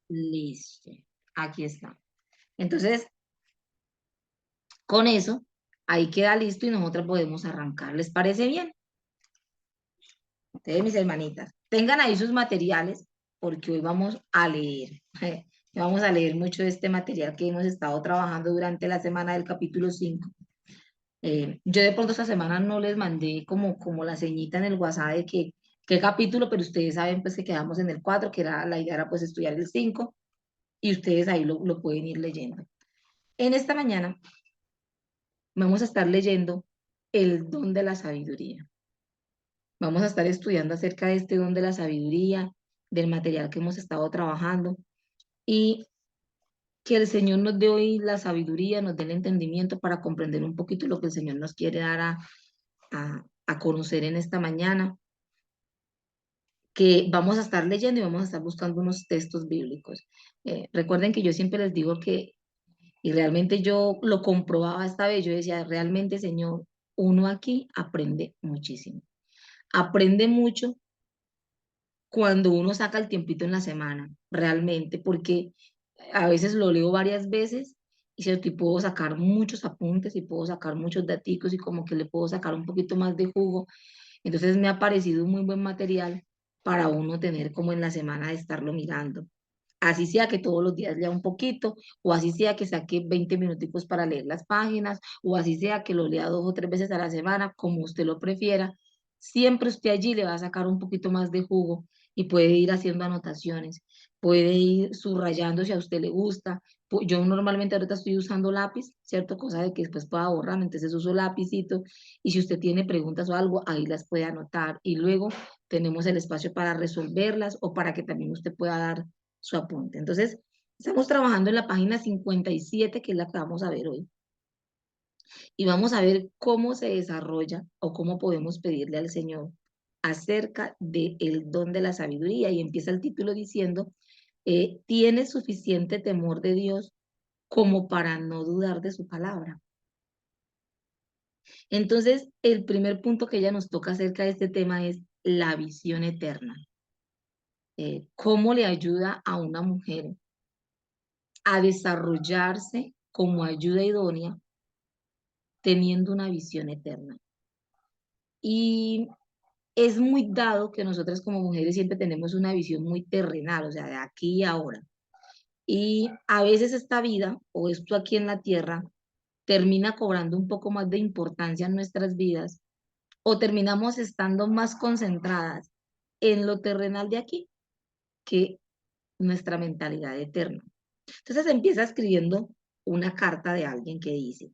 Listo. Aquí está. Entonces, con eso, ahí queda listo y nosotros podemos arrancar. ¿Les parece bien? Ustedes, mis hermanitas, tengan ahí sus materiales porque hoy vamos a leer. Vamos a leer mucho de este material que hemos estado trabajando durante la semana del capítulo 5. Yo de pronto esta semana no les mandé como la ceñita en el WhatsApp de qué capítulo, pero ustedes saben pues que quedamos en el 4 que era, la idea era pues estudiar el 5 y ustedes ahí lo pueden ir leyendo. En esta mañana vamos a estar leyendo el don de la sabiduría. Vamos a estar estudiando acerca de este don de la sabiduría, del material que hemos estado trabajando y que el Señor nos dé hoy la sabiduría, nos dé el entendimiento para comprender un poquito lo que el Señor nos quiere dar a conocer en esta mañana, que vamos a estar leyendo y vamos a estar buscando unos textos bíblicos. Recuerden que yo siempre les digo que, y realmente yo lo comprobaba esta vez, yo decía, realmente Señor, uno aquí aprende muchísimo. Aprende mucho cuando uno saca el tiempito en la semana, realmente, porque a veces lo leo varias veces y si puedo sacar muchos apuntes y puedo sacar muchos daticos y como que le puedo sacar un poquito más de jugo. Entonces me ha parecido un muy buen material para uno tener como en la semana de estarlo mirando. Así sea que todos los días lea un poquito, o así sea que saque 20 minuticos para leer las páginas, o así sea que lo lea 2 o 3 veces a la semana, como usted lo prefiera. Siempre usted allí le va a sacar un poquito más de jugo y puede ir haciendo anotaciones, puede ir subrayando si a usted le gusta. Yo normalmente ahorita estoy usando lápiz, ¿cierto? Cosa de que después pueda borrar, entonces uso lapicito y si usted tiene preguntas o algo, ahí las puede anotar y luego tenemos el espacio para resolverlas o para que también usted pueda dar su apunte. Entonces, estamos trabajando en la página 57, que es la que vamos a ver hoy, y vamos a ver cómo se desarrolla o cómo podemos pedirle al Señor acerca del don de la sabiduría. Y empieza el título diciendo, ¿tienes suficiente temor de Dios como para no dudar de su palabra? Entonces, el primer punto que ella nos toca acerca de este tema es la visión eterna. ¿Cómo le ayuda a una mujer a desarrollarse como ayuda idónea teniendo una visión eterna? Y es muy dado que nosotras como mujeres siempre tenemos una visión muy terrenal, o sea, de aquí y ahora. Y a veces esta vida o esto aquí en la tierra termina cobrando un poco más de importancia en nuestras vidas o terminamos estando más concentradas en lo terrenal de aquí que nuestra mentalidad eterna. Entonces empieza escribiendo una carta de alguien que dice,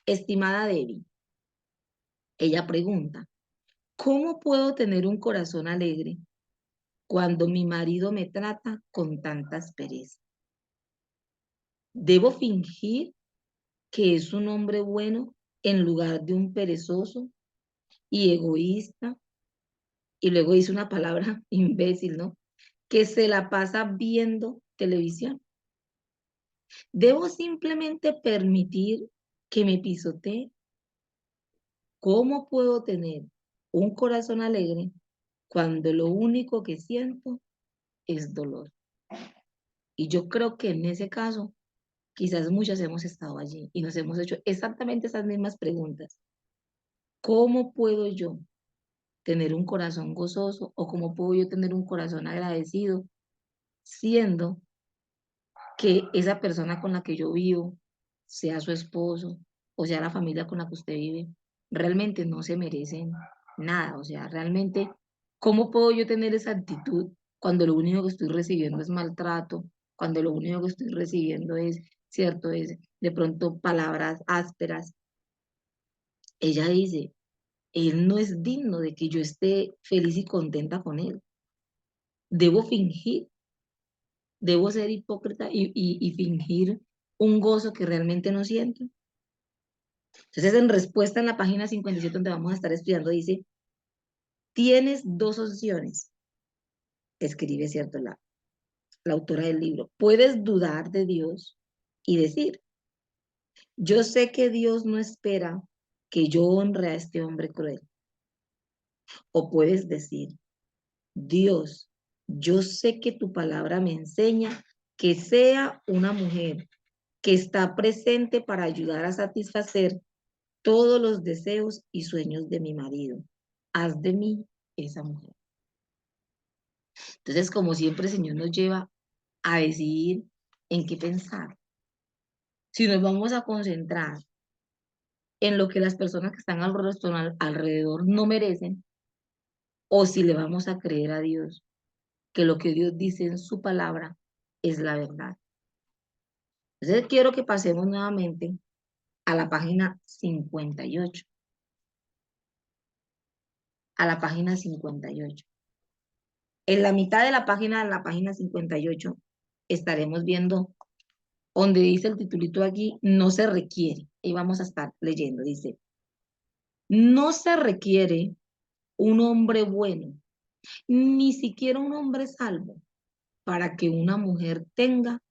estimada Debbie, ella pregunta, ¿cómo puedo tener un corazón alegre cuando mi marido me trata con tanta aspereza? ¿Debo fingir que es un hombre bueno en lugar de un perezoso y egoísta? Y luego dice una palabra imbécil, ¿no? Que se la pasa viendo televisión. ¿Debo simplemente permitir que me pisotee? ¿Cómo puedo tener un corazón alegre cuando lo único que siento es dolor? Y yo creo que en ese caso, quizás muchas hemos estado allí y nos hemos hecho exactamente esas mismas preguntas. ¿Cómo puedo yo tener un corazón gozoso o cómo puedo yo tener un corazón agradecido siendo que esa persona con la que yo vivo, sea su esposo o sea la familia con la que usted vive, realmente no se merecen nada? O sea, realmente, ¿cómo puedo yo tener esa actitud cuando lo único que estoy recibiendo es maltrato, cuando lo único que estoy recibiendo es, cierto, es de pronto palabras ásperas? Ella dice, él no es digno de que yo esté feliz y contenta con él. Debo fingir, debo ser hipócrita y fingir un gozo que realmente no siento. Entonces, en respuesta en la página 57 donde vamos a estar estudiando, dice, tienes dos opciones, escribe, ¿cierto? La autora del libro. Puedes dudar de Dios y decir, yo sé que Dios no espera que yo honre a este hombre cruel. O puedes decir, Dios Yo sé que tu palabra me enseña que sea una mujer que está presente para ayudar a satisfacer todos los deseos y sueños de mi marido. Haz de mí esa mujer. Entonces, como siempre, el Señor nos lleva a decidir en qué pensar. Si nos vamos a concentrar en lo que las personas que están alrededor no merecen, o si le vamos a creer a Dios, que lo que Dios dice en su palabra es la verdad. Entonces, quiero que pasemos nuevamente a la página 58. A la página 58. En la mitad de la página 58, estaremos viendo donde dice el titulito aquí, no se requiere. Y vamos a estar leyendo, dice, no se requiere un hombre bueno, ni siquiera un hombre salvo, para que una mujer tenga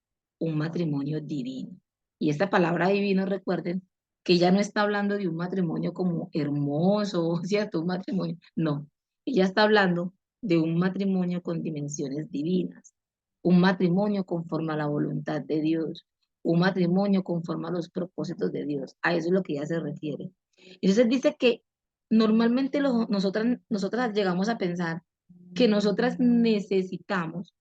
un matrimonio divino. Y esta palabra divino, recuerden, que ya no está hablando de un matrimonio como hermoso, ¿cierto? Un matrimonio, no. Ella está hablando de un matrimonio con dimensiones divinas, un matrimonio conforme a la voluntad de Dios, un matrimonio conforme a los propósitos de Dios. A eso es lo que ella se refiere. Entonces dice que normalmente nosotras llegamos a pensar que nosotras necesitamos,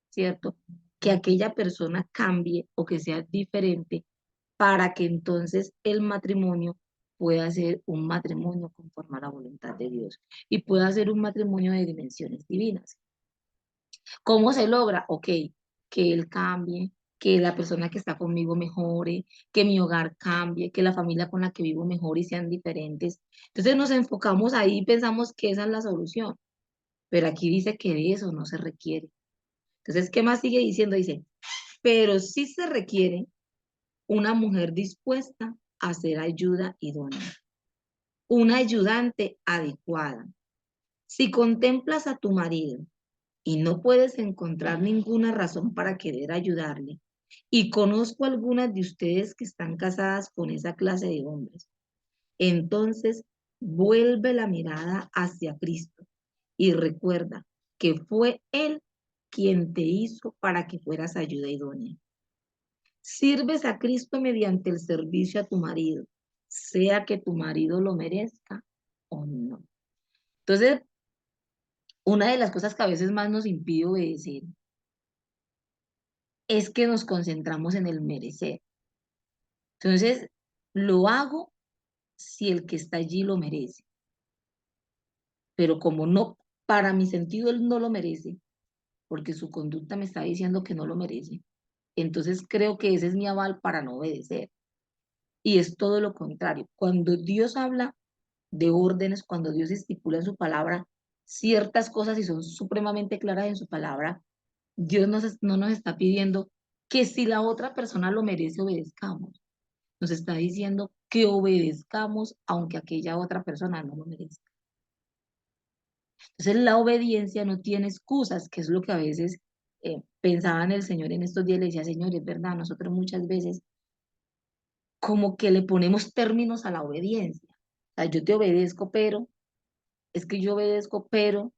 ¿cierto? Que aquella persona cambie o que sea diferente para que entonces el matrimonio pueda ser un matrimonio conforme a la voluntad de Dios y pueda ser un matrimonio de dimensiones divinas. ¿Cómo se logra? Ok, que él cambie, que la persona que está conmigo mejore, que mi hogar cambie, que la familia con la que vivo mejore y sean diferentes. Entonces nos enfocamos ahí y pensamos que esa es la solución, pero aquí dice que de eso no se requiere. Entonces, ¿qué más sigue diciendo? Dice, pero sí se requiere una mujer dispuesta a hacer ayuda idónea, una ayudante adecuada. Si contemplas a tu marido y no puedes encontrar ninguna razón para querer ayudarle, y conozco algunas de ustedes que están casadas con esa clase de hombres, entonces vuelve la mirada hacia Cristo y recuerda que fue Él quien te hizo para que fueras ayuda idónea. Sirves a Cristo mediante el servicio a tu marido, sea que tu marido lo merezca o no. Entonces, una de las cosas que a veces más nos impide obedecer es que nos concentramos en el merecer. Entonces, lo hago si el que está allí lo merece, pero como no, para mi sentido, él no lo merece, porque su conducta me está diciendo que no lo merece, entonces creo que ese es mi aval para no obedecer. Y es todo lo contrario. Cuando Dios habla de órdenes, cuando Dios estipula en su palabra ciertas cosas y son supremamente claras en su palabra, Dios no nos está pidiendo que si la otra persona lo merece, obedezcamos. Nos está diciendo que obedezcamos aunque aquella otra persona no lo merezca. Entonces la obediencia no tiene excusas, que es lo que a veces pensaba en el Señor en estos días. Le decía, Señor, es verdad, nosotros muchas veces como que le ponemos términos a la obediencia. O sea, yo te obedezco, pero, es que yo obedezco, pero,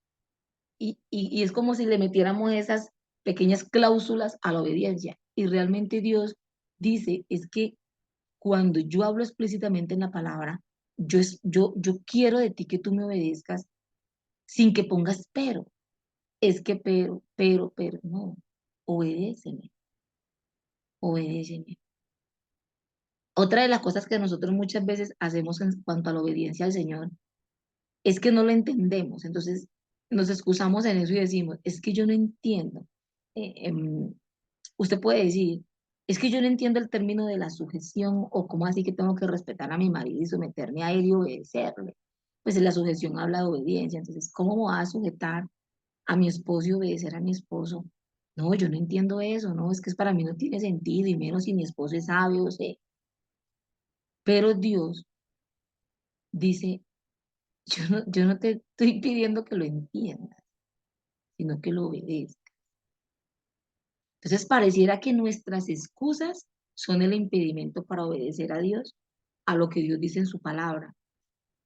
y es como si le metiéramos esas pequeñas cláusulas a la obediencia. Y realmente Dios dice, es que cuando yo hablo explícitamente en la palabra, yo quiero de ti que tú me obedezcas sin que pongas pero. Es que pero, no, obedéceme, obedéceme. Otra de las cosas que nosotros muchas veces hacemos en cuanto a la obediencia al Señor es que no lo entendemos. Entonces nos excusamos en eso y decimos, es que yo no entiendo. Eh, em, Usted puede decir, es que yo no entiendo el término de la sujeción o cómo así que tengo que respetar a mi marido y someterme a él y obedecerle. Pues la sujeción habla de obediencia. Entonces, ¿cómo me voy a sujetar a mi esposo y obedecer a mi esposo? No, yo no entiendo eso, no, es que para mí no tiene sentido y menos si mi esposo es sabio, o sea. Pero Dios dice, yo no te estoy pidiendo que lo entiendas, sino que lo obedezcas. Entonces pareciera que nuestras excusas son el impedimento para obedecer a Dios, a lo que Dios dice en su palabra.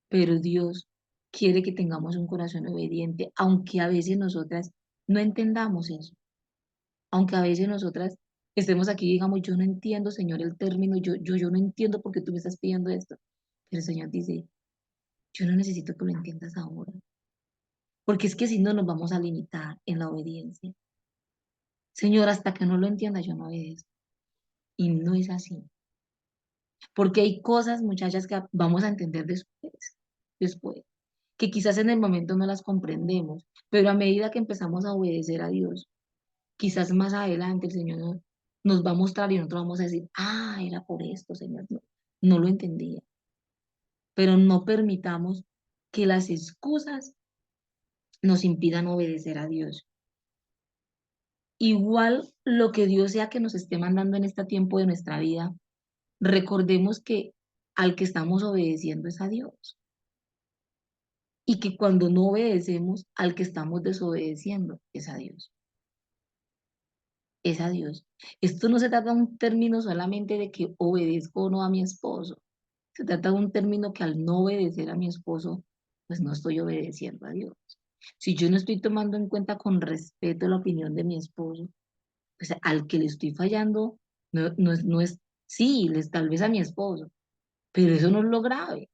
Pero Dios quiere que tengamos un corazón obediente, aunque a veces nosotras No entendamos eso. Aunque a veces nosotras estemos aquí y digamos, yo no entiendo, Señor, el término, yo no entiendo por qué tú me estás pidiendo esto. Pero el Señor dice, yo no necesito que lo entiendas ahora, porque es que si no nos vamos a limitar en la obediencia. Señor, hasta que no lo entienda, yo no obedezco. Y no es así, porque hay cosas, muchachas, que vamos a entender después, que quizás en el momento no las comprendemos, pero a medida que empezamos a obedecer a Dios, quizás más adelante el Señor nos va a mostrar y nosotros vamos a decir, ah, era por esto, Señor, no, no lo entendía. Pero no permitamos que las excusas nos impidan obedecer a Dios. Igual lo que Dios sea que nos esté mandando en este tiempo de nuestra vida, recordemos que al que estamos obedeciendo es a Dios. Y que cuando no obedecemos, al que estamos desobedeciendo es a Dios. Es a Dios. Esto no se trata de un término solamente de que obedezco o no a mi esposo. Se trata de un término que al no obedecer a mi esposo, pues no estoy obedeciendo a Dios. Si yo no estoy tomando en cuenta con respeto la opinión de mi esposo, pues al que le estoy fallando no es sí, tal vez a mi esposo, pero eso no es lo grave.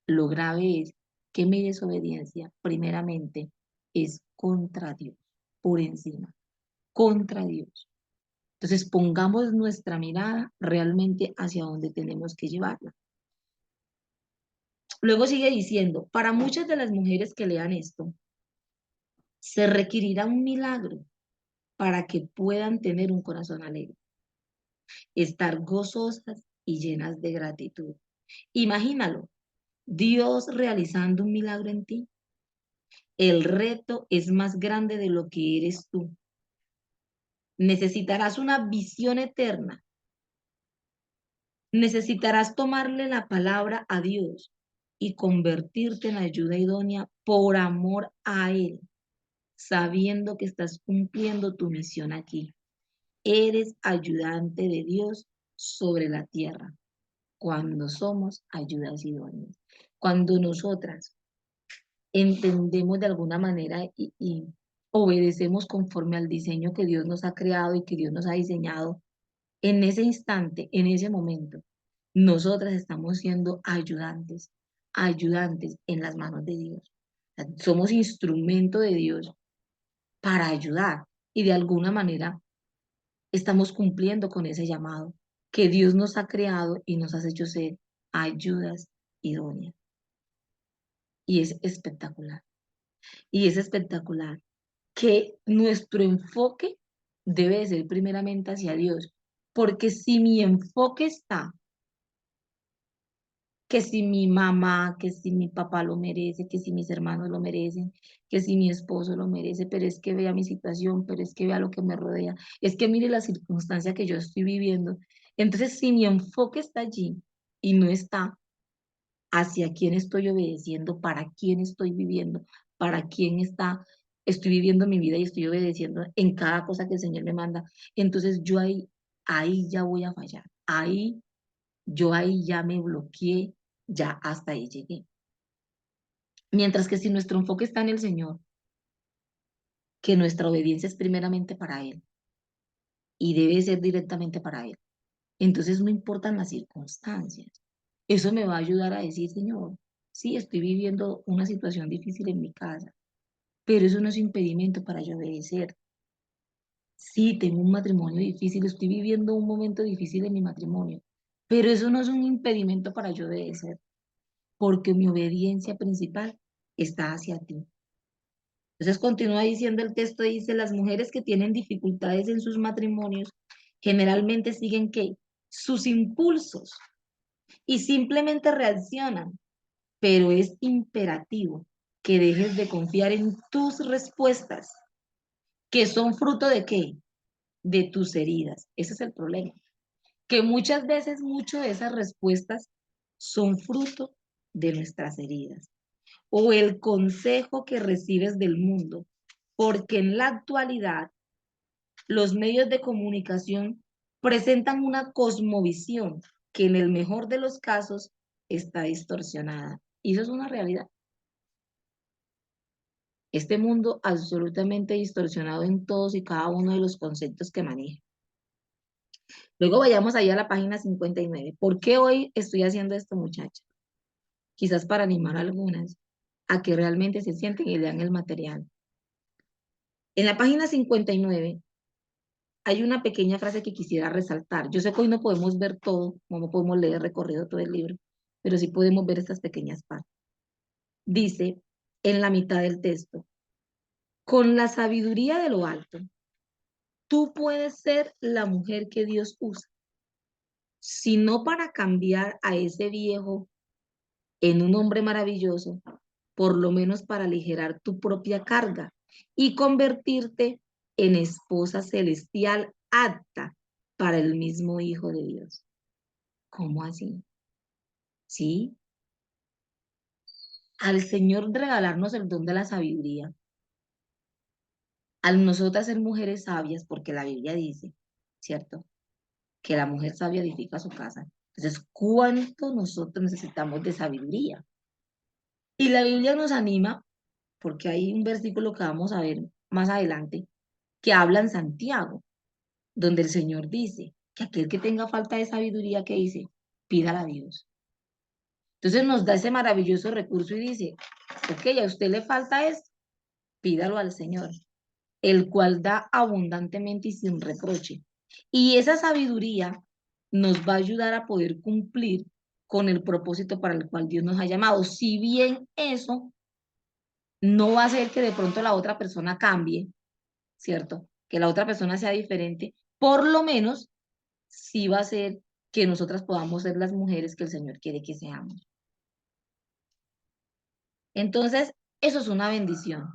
Lo grave es que mi desobediencia, primeramente, es contra Dios, por encima, contra Dios. Entonces, pongamos nuestra mirada realmente hacia donde tenemos que llevarla. Luego sigue diciendo, para muchas de las mujeres que lean esto, se requerirá un milagro para que puedan tener un corazón alegre, estar gozosas y llenas de gratitud. Imagínalo, Dios realizando un milagro en ti. El reto es más grande de lo que eres tú. Necesitarás una visión eterna. Necesitarás tomarle la palabra a Dios y convertirte en ayuda idónea por amor a Él, sabiendo que estás cumpliendo tu misión aquí. Eres ayudante de Dios sobre la tierra cuando somos ayudas idóneas. Cuando nosotras entendemos de alguna manera y obedecemos conforme al diseño que Dios nos ha creado y que Dios nos ha diseñado, en ese instante, en ese momento, nosotras estamos siendo ayudantes, ayudantes en las manos de Dios. O sea, somos instrumento de Dios para ayudar y de alguna manera estamos cumpliendo con ese llamado que Dios nos ha creado y nos ha hecho ser ayudas idóneas. Y es espectacular. Y es espectacular que nuestro enfoque debe de ser primeramente hacia Dios. Porque si mi enfoque está, que si mi mamá, que si mi papá lo merece, que si mis hermanos lo merecen, que si mi esposo lo merece, pero es que vea mi situación, pero es que vea lo que me rodea, es que mire la circunstancia que yo estoy viviendo. Entonces, si mi enfoque está allí y no está hacia quién estoy obedeciendo, para quién estoy viviendo, para quién estoy viviendo mi vida y estoy obedeciendo en cada cosa que el Señor me manda, entonces yo ahí ya voy a fallar, yo ahí ya me bloqueé, ya hasta ahí llegué. Mientras que si nuestro enfoque está en el Señor, que nuestra obediencia es primeramente para Él y debe ser directamente para Él, entonces no importan las circunstancias. Eso me va a ayudar a decir, Señor, sí, estoy viviendo una situación difícil en mi casa, pero eso no es impedimento para yo obedecer. Sí, tengo un matrimonio difícil, estoy viviendo un momento difícil en mi matrimonio, pero eso no es un impedimento para yo obedecer, porque mi obediencia principal está hacia ti. Entonces continúa diciendo el texto, dice, las mujeres que tienen dificultades en sus matrimonios generalmente siguen ¿qué? Sus impulsos y simplemente reaccionan, pero es imperativo que dejes de confiar en tus respuestas, que son fruto de ¿qué? De tus heridas. Ese es el problema, que muchas veces muchas de esas respuestas son fruto de nuestras heridas o el consejo que recibes del mundo, porque en la actualidad los medios de comunicación presentan una cosmovisión que en el mejor de los casos está distorsionada. Y eso es una realidad. Este mundo absolutamente distorsionado en todos y cada uno de los conceptos que maneja. Luego vayamos allá a la página 59. ¿Por qué hoy estoy haciendo esto, muchachos? Quizás para animar a algunas a que realmente se sienten y lean el material. En la página 59 hay una pequeña frase que quisiera resaltar. Yo sé que hoy no podemos ver todo, no podemos leer recorrido todo el libro, pero sí podemos ver estas pequeñas partes. Dice en la mitad del texto, con la sabiduría de lo alto, tú puedes ser la mujer que Dios usa, sino para cambiar a ese viejo en un hombre maravilloso, por lo menos para aligerar tu propia carga y convertirte en esposa celestial apta para el mismo Hijo de Dios. ¿Cómo así? ¿Sí? Al Señor regalarnos el don de la sabiduría, al nosotras ser mujeres sabias, porque la Biblia dice, ¿cierto? Que la mujer sabia edifica su casa. Entonces, ¿cuánto nosotros necesitamos de sabiduría? Y la Biblia nos anima, porque hay un versículo que vamos a ver más adelante, que habla en Santiago, donde el Señor dice que aquel que tenga falta de sabiduría, ¿qué dice? Pídala a Dios. Entonces nos da ese maravilloso recurso y dice, ok, a usted le falta esto, pídalo al Señor, el cual da abundantemente y sin reproche. Y esa sabiduría nos va a ayudar a poder cumplir con el propósito para el cual Dios nos ha llamado. Si bien eso no va a hacer que de pronto la otra persona cambie, ¿cierto? Que la otra persona sea diferente, por lo menos sí va a ser que nosotras podamos ser las mujeres que el Señor quiere que seamos. Entonces, eso es una bendición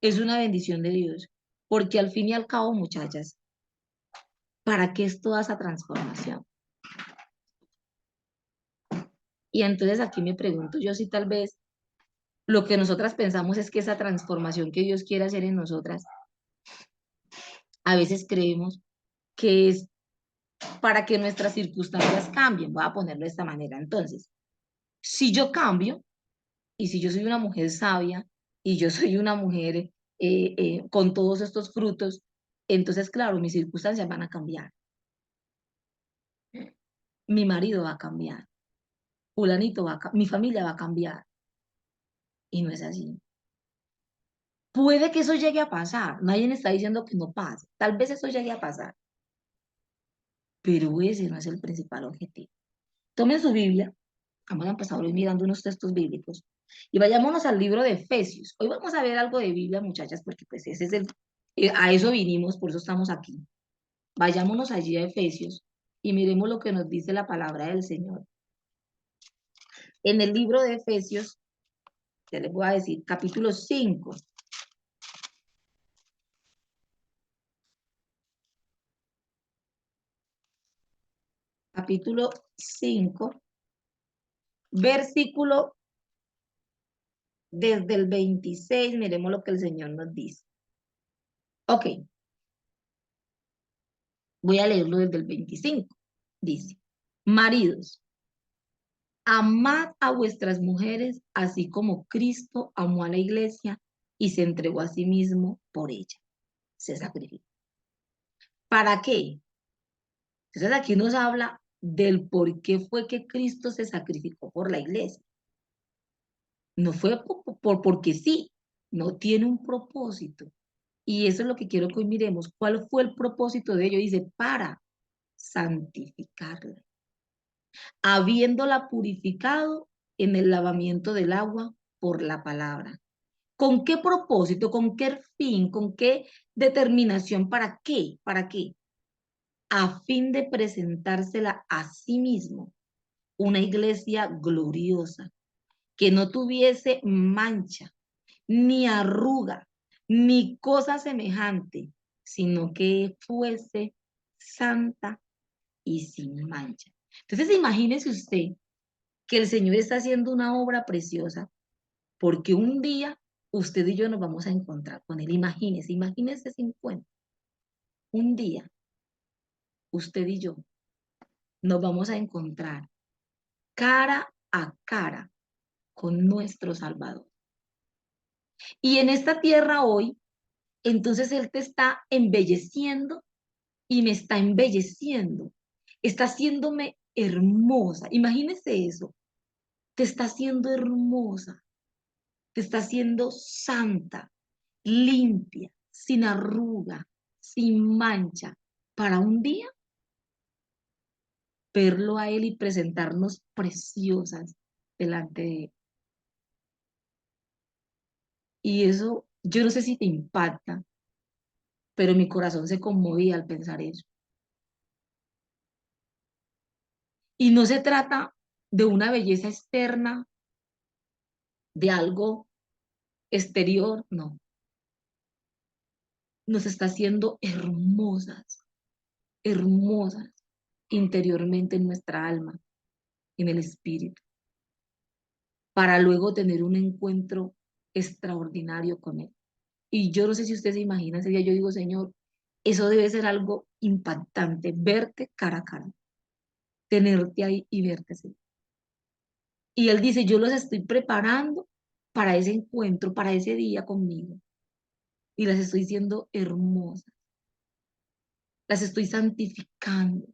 de Dios, porque al fin y al cabo, muchachas, ¿para qué es toda esa transformación? Y entonces aquí me pregunto yo si tal vez lo que nosotras pensamos es que esa transformación que Dios quiere hacer en nosotras, a veces creemos que es para que nuestras circunstancias cambien. Voy a ponerlo de esta manera. Entonces, si yo cambio y si yo soy una mujer sabia y yo soy una mujer con todos estos frutos, entonces, claro, mis circunstancias van a cambiar. Mi marido va a cambiar, fulanito mi familia va a cambiar. Y no es así. Puede que eso llegue a pasar, nadie está diciendo que no pase, tal vez eso llegue a pasar, pero ese no es el principal objetivo. Tomen su Biblia, vamos a empezar hoy mirando unos textos bíblicos y vayámonos al libro de Efesios. Hoy vamos a ver algo de Biblia, muchachas, porque pues ese es a eso vinimos, por eso estamos aquí. Vayámonos allí a Efesios y miremos lo que nos dice la palabra del Señor. En el libro de Efesios, ya les voy a decir, capítulo 5. Capítulo 5, versículo desde el 26, miremos lo que el Señor nos dice. Ok, voy a leerlo desde el 25. Dice, maridos, amad a vuestras mujeres, así como Cristo amó a la iglesia y se entregó a sí mismo por ella. Se sacrificó. ¿Para qué? Entonces aquí nos habla del por qué fue que Cristo se sacrificó por la iglesia. No fue porque sí, no tiene un propósito. Y eso es lo que quiero que hoy miremos. ¿Cuál fue el propósito de ello? Dice, para santificarla, habiéndola purificado en el lavamiento del agua por la palabra. ¿Con qué propósito? ¿Con qué fin? ¿Con qué determinación? ¿Para qué? ¿Para qué? A fin de presentársela a sí mismo, una iglesia gloriosa, que no tuviese mancha, ni arruga, ni cosa semejante, sino que fuese santa y sin mancha. Entonces, imagínese usted que el Señor está haciendo una obra preciosa, porque un día usted y yo nos vamos a encontrar con Él. Imagínese ese encuentro. Un día usted y yo nos vamos a encontrar cara a cara con nuestro Salvador. Y en esta tierra hoy, entonces Él te está embelleciendo y me está embelleciendo. Está haciéndome hermosa. Imagínese eso. Te está haciendo hermosa. Te está haciendo santa, limpia, sin arruga, sin mancha, para un día verlo a Él y presentarnos preciosas delante de Él. Y eso, yo no sé si te impacta, pero mi corazón se conmovía al pensar eso. Y no se trata de una belleza externa, de algo exterior, no. Nos está haciendo hermosas, hermosas interiormente en nuestra alma, en el espíritu, para luego tener un encuentro extraordinario con Él. Y yo no sé si usted se imagina ese día, yo digo, Señor, eso debe ser algo impactante, verte cara a cara, tenerte ahí y verte así. Y Él dice, yo los estoy preparando para ese encuentro, para ese día conmigo. Y las estoy haciendo hermosas, las estoy santificando,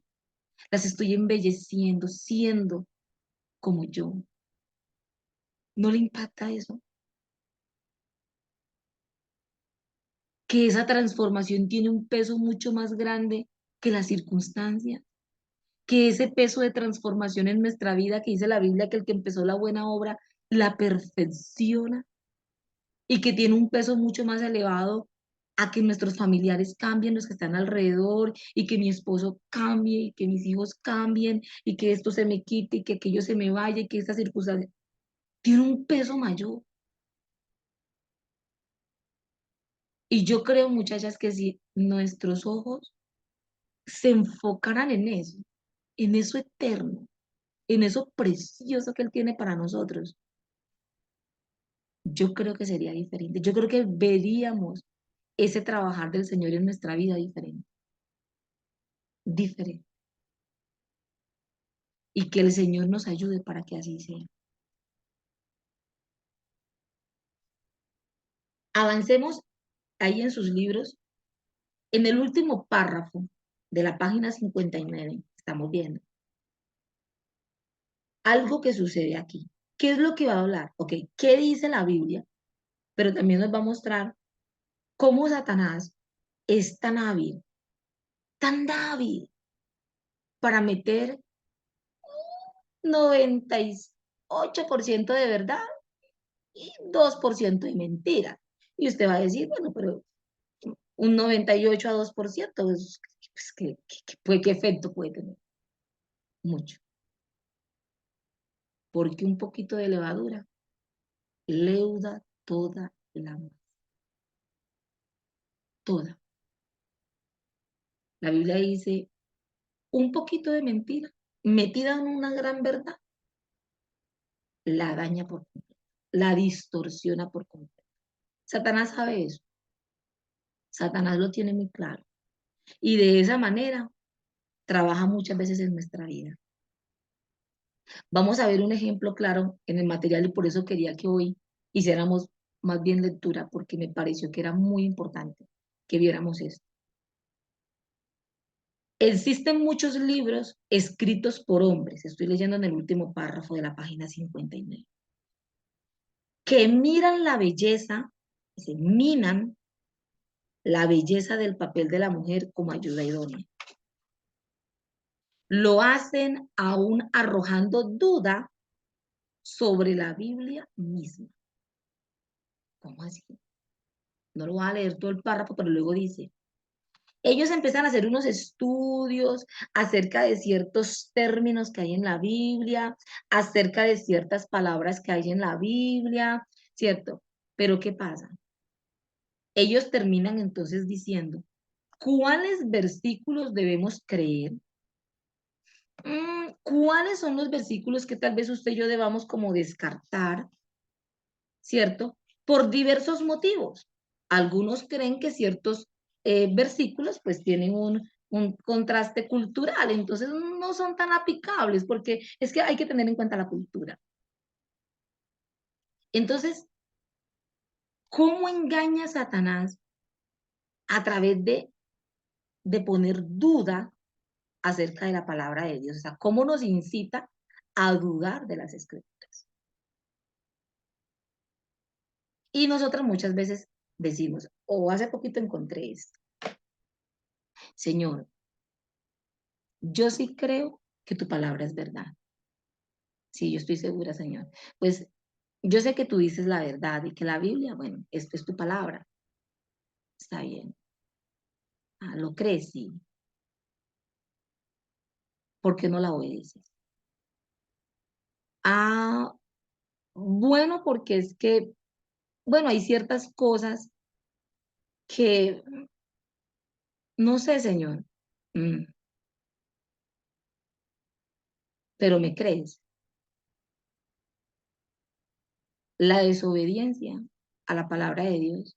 las estoy embelleciendo, siendo como yo. ¿No le impacta eso? Que esa transformación tiene un peso mucho más grande que las circunstancias, que ese peso de transformación en nuestra vida, que dice la Biblia que el que empezó la buena obra la perfecciona y que tiene un peso mucho más elevado a que nuestros familiares cambien, los que están alrededor, y que mi esposo cambie, y que mis hijos cambien, y que esto se me quite, y que aquello se me vaya, y que esta circunstancia tiene un peso mayor. Y yo creo, muchachas, que si nuestros ojos se enfocaran en eso eterno, en eso precioso que Él tiene para nosotros, yo creo que sería diferente. Yo creo que veríamos ese trabajar del Señor en nuestra vida diferente, diferente. Y que el Señor nos ayude para que así sea. Avancemos ahí en sus libros, en el último párrafo de la página 59, estamos viendo algo que sucede aquí. ¿Qué es lo que va a hablar? Ok, ¿qué dice la Biblia? Pero también nos va a mostrar cómo Satanás es tan hábil para meter 98% de verdad y 2% de mentira. Y usted va a decir, bueno, pero un 98 a 2%, pues, ¿qué efecto puede tener? Mucho. Porque un poquito de levadura leuda toda la masa, toda. La Biblia dice, un poquito de mentira metida en una gran verdad, la daña por completo, la distorsiona por completo. Satanás sabe eso, Satanás lo tiene muy claro. Y de esa manera trabaja muchas veces en nuestra vida. Vamos a ver un ejemplo claro en el material y por eso quería que hoy hiciéramos más bien lectura, porque me pareció que era muy importante que viéramos esto. Existen muchos libros escritos por hombres, estoy leyendo en el último párrafo de la página 59, que miran la belleza, se minan la belleza del papel de la mujer como ayuda idónea. Lo hacen aún arrojando duda sobre la Biblia misma. ¿Cómo así? No lo voy a leer todo el párrafo, pero luego dice, ellos empiezan a hacer unos estudios acerca de ciertos términos que hay en la Biblia, acerca de ciertas palabras que hay en la Biblia, ¿cierto? Pero ¿qué pasa? Ellos terminan entonces diciendo, ¿cuáles versículos debemos creer? ¿Cuáles son los versículos que tal vez usted y yo debamos como descartar, ¿cierto? Por diversos motivos. Algunos creen que ciertos versículos pues tienen un contraste cultural, entonces no son tan aplicables porque es que hay que tener en cuenta la cultura. Entonces, ¿Cómo engaña a Satanás a través de poner duda acerca de la palabra de Dios? O sea, ¿cómo nos incita a dudar de las escrituras? Y nosotros muchas veces decimos, o hace poquito encontré esto, Señor, yo sí creo que tu palabra es verdad. Sí, yo estoy segura, Señor. Pues yo sé que tú dices la verdad y que la Biblia, bueno, esto es tu palabra. Está bien. Ah, ¿lo crees? Sí. ¿Por qué no la obedeces? Ah, bueno, porque es que, bueno, hay ciertas cosas que, no sé, Señor, mm, pero me crees. La desobediencia a la palabra de Dios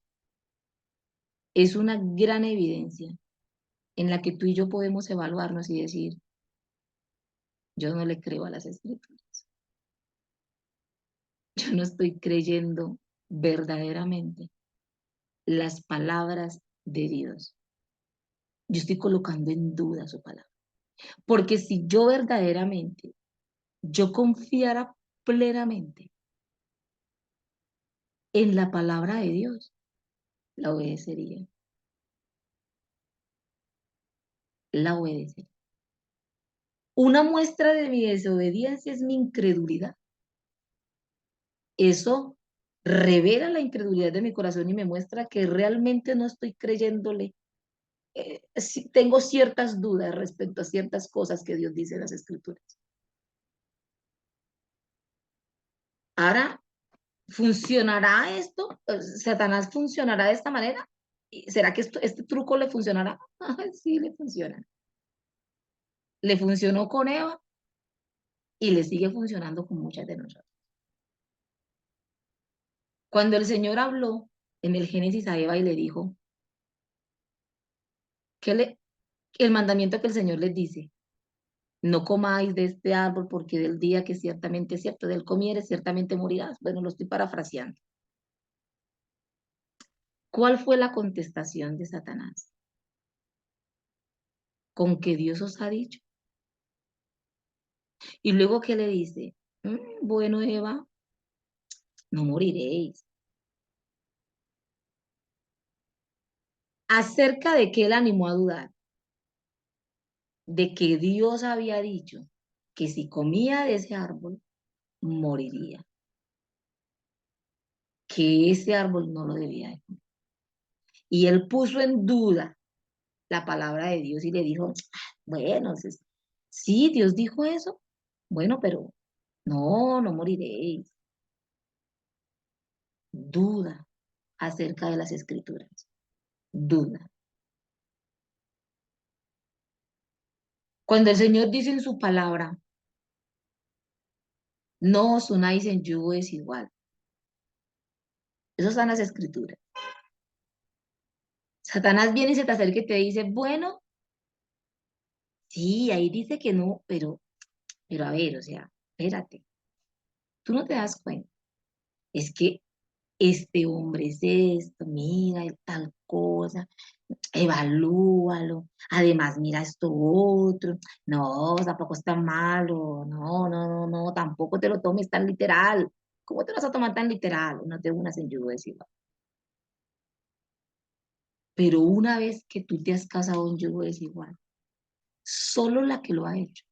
es una gran evidencia en la que tú y yo podemos evaluarnos y decir, yo no le creo a las escrituras. Yo no estoy creyendo verdaderamente las palabras de Dios. Yo estoy colocando en duda su palabra. Porque si yo verdaderamente, yo confiara plenamente en la palabra de Dios, la obedecería, la obedecería. Una muestra de mi desobediencia es mi incredulidad. Eso revela la incredulidad de mi corazón y me muestra que realmente no estoy creyéndole. Sí, tengo ciertas dudas respecto a ciertas cosas que Dios dice en las Escrituras. Ahora, ¿funcionará esto? ¿Satanás funcionará de esta manera? ¿Será que este truco le funcionará? Sí, le funciona. Le funcionó con Eva y le sigue funcionando con muchas de nosotros. Cuando el Señor habló en el Génesis a Eva y le dijo, que el mandamiento que el Señor les dice, no comáis de este árbol porque del día que ciertamente es cierto, del comieres ciertamente morirás. Bueno, lo estoy parafraseando. ¿Cuál fue la contestación de Satanás? Con que Dios os ha dicho. Y luego que le dice, bueno, Eva, no moriréis. Acerca de que él animó a dudar, de que Dios había dicho que si comía de ese árbol, moriría, que ese árbol no lo debía de comer. Y él puso en duda la palabra de Dios y le dijo, bueno, sí, Dios dijo eso, bueno, pero no, no moriréis. Duda acerca de las escrituras, duda. Cuando el Señor dice en su palabra, no os unáis en yugo desigual, eso están las escrituras. Satanás viene y se te acerca y te dice, bueno, sí, ahí dice que no, pero a ver, o sea, espérate, tú no te das cuenta. Es que este hombre es esto, mira, es tal cosa, evalúalo. Además, mira esto otro. No, tampoco es tan malo. No, no, no, no, tampoco te lo tomes tan literal. ¿Cómo te lo vas a tomar tan literal? No te unas en yugo desigual. Pero una vez que tú te has casado en yugo desigual, solo la que lo ha hecho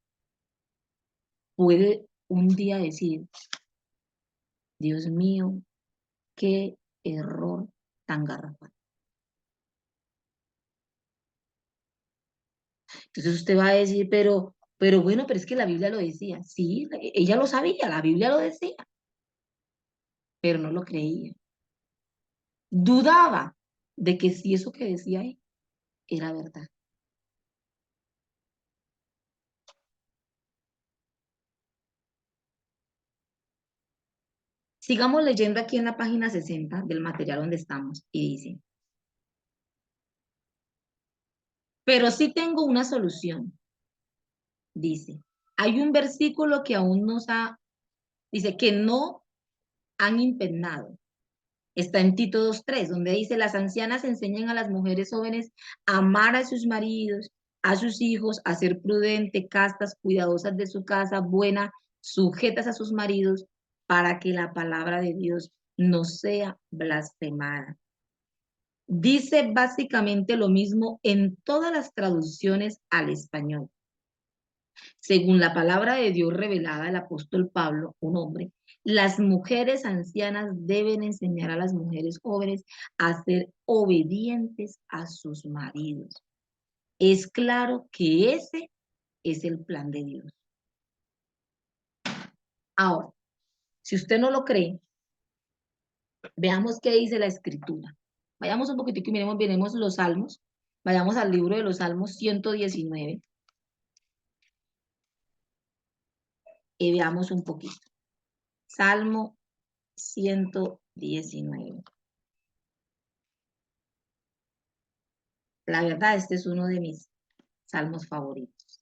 puede un día decir, Dios mío, qué error tan garrafal. Entonces usted va a decir, pero bueno, pero es que la Biblia lo decía. Sí, ella lo sabía, la Biblia lo decía, pero no lo creía. Dudaba de que si eso que decía ahí era verdad. Sigamos leyendo aquí en la página 60 del material donde estamos y dice, pero sí tengo una solución, dice. Hay un versículo que aún dice que no han impregnado. Está en Tito 2:3, donde dice, las ancianas enseñan a las mujeres jóvenes a amar a sus maridos, a sus hijos, a ser prudentes, castas, cuidadosas de su casa, buenas, sujetas a sus maridos, para que la palabra de Dios no sea blasfemada. Dice básicamente lo mismo en todas las traducciones al español. Según la palabra de Dios revelada al apóstol Pablo, un hombre, las mujeres ancianas deben enseñar a las mujeres jóvenes a ser obedientes a sus maridos. Es claro que ese es el plan de Dios. Ahora, si usted no lo cree, veamos qué dice la escritura. Vayamos un poquitico y miremos los salmos. Vayamos al libro de los Salmos 119 y veamos un poquito. Salmo 119. La verdad, este es uno de mis salmos favoritos.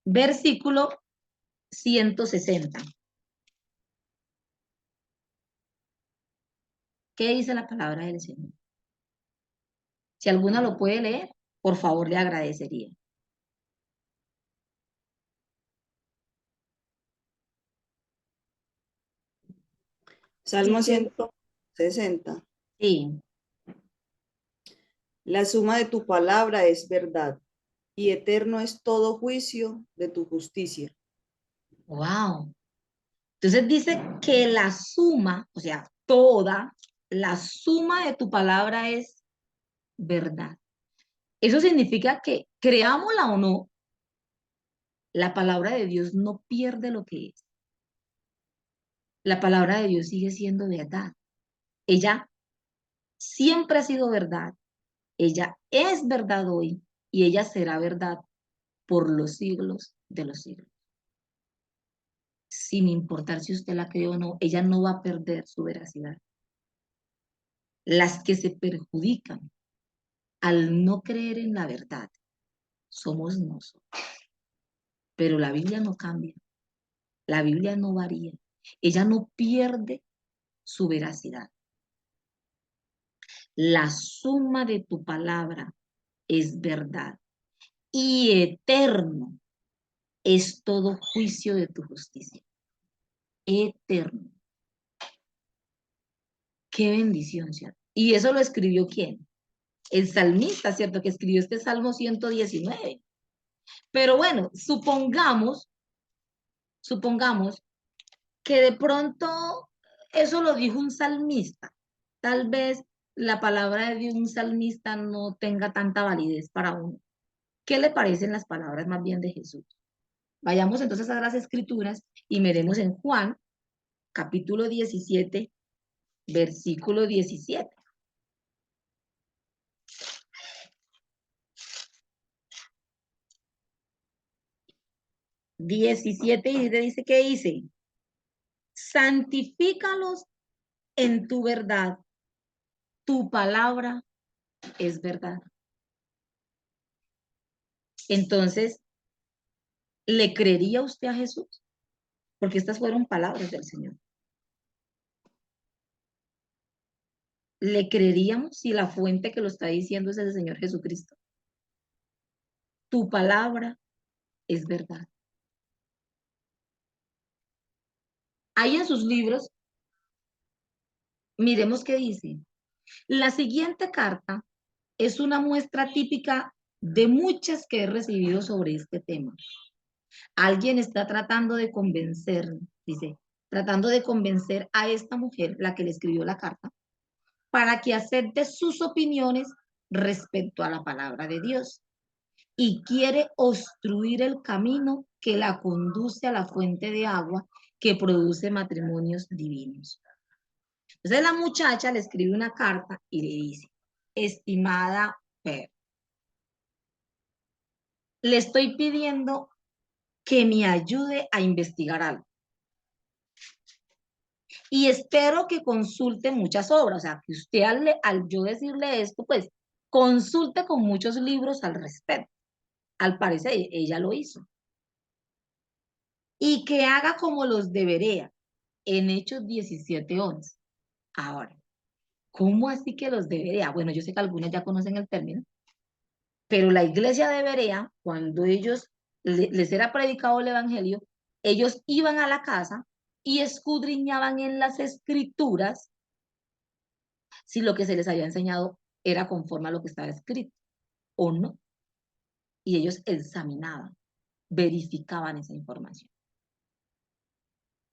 Versículo 160. ¿Qué dice la palabra del Señor? Si alguna lo puede leer, por favor le agradecería. Salmo Dice, 160. sí, La suma de tu palabra es verdad, y eterno es todo juicio de tu justicia. wow. Entonces dice que la suma, o sea, toda la suma de tu palabra es verdad. Eso significa que, creámosla o no, la palabra de Dios no pierde lo que es. La palabra de Dios sigue siendo verdad. Ella siempre ha sido verdad. Ella es verdad hoy y ella será verdad por los siglos de los siglos. Sin importar si usted la cree o no, ella no va a perder su veracidad. Las que se perjudican al no creer en la verdad somos nosotros. Pero la Biblia no cambia, la Biblia no varía, ella no pierde su veracidad. La suma de tu palabra es verdad y eterno es todo juicio de tu justicia. Eterno. Qué bendición, ¿cierto? Y eso lo escribió ¿quién? El salmista, ¿cierto? Que escribió este Salmo 119. Pero bueno, supongamos que de pronto eso lo dijo un salmista. Tal vez la palabra de un salmista no tenga tanta validez para uno. ¿Qué le parecen las palabras más bien de Jesús? Vayamos entonces a las escrituras y miremos en Juan, capítulo 17, versículo 17. 17 y dice, ¿qué dice? Santifícalos en tu verdad. Tu palabra es verdad. Entonces, ¿le creería usted a Jesús? Porque estas fueron palabras del Señor. ¿Le creeríamos si la fuente que lo está diciendo es el Señor Jesucristo? Tu palabra es verdad. Ahí en sus libros, miremos qué dice. La siguiente carta es una muestra típica de muchas que he recibido sobre este tema. Alguien está tratando de convencer, dice, tratando de convencer a esta mujer, la que le escribió la carta, para que acepte sus opiniones respecto a la palabra de Dios y quiere obstruir el camino que la conduce a la fuente de agua que produce matrimonios divinos. Entonces la muchacha le escribe una carta y le dice, estimada Per, le estoy pidiendo que me ayude a investigar algo. Y espero que consulte muchas obras, o sea, que usted al yo decirle esto, pues consulte con muchos libros al respecto. Al parecer, ella lo hizo. Y que haga como los debería en Hechos 17:11. Ahora, ¿cómo así que los de Berea? Bueno, yo sé que algunas ya conocen el término, pero la iglesia de Berea, cuando ellos les era predicado el evangelio, ellos iban a la casa y escudriñaban en las escrituras si lo que se les había enseñado era conforme a lo que estaba escrito o no. Y ellos examinaban, verificaban esa información.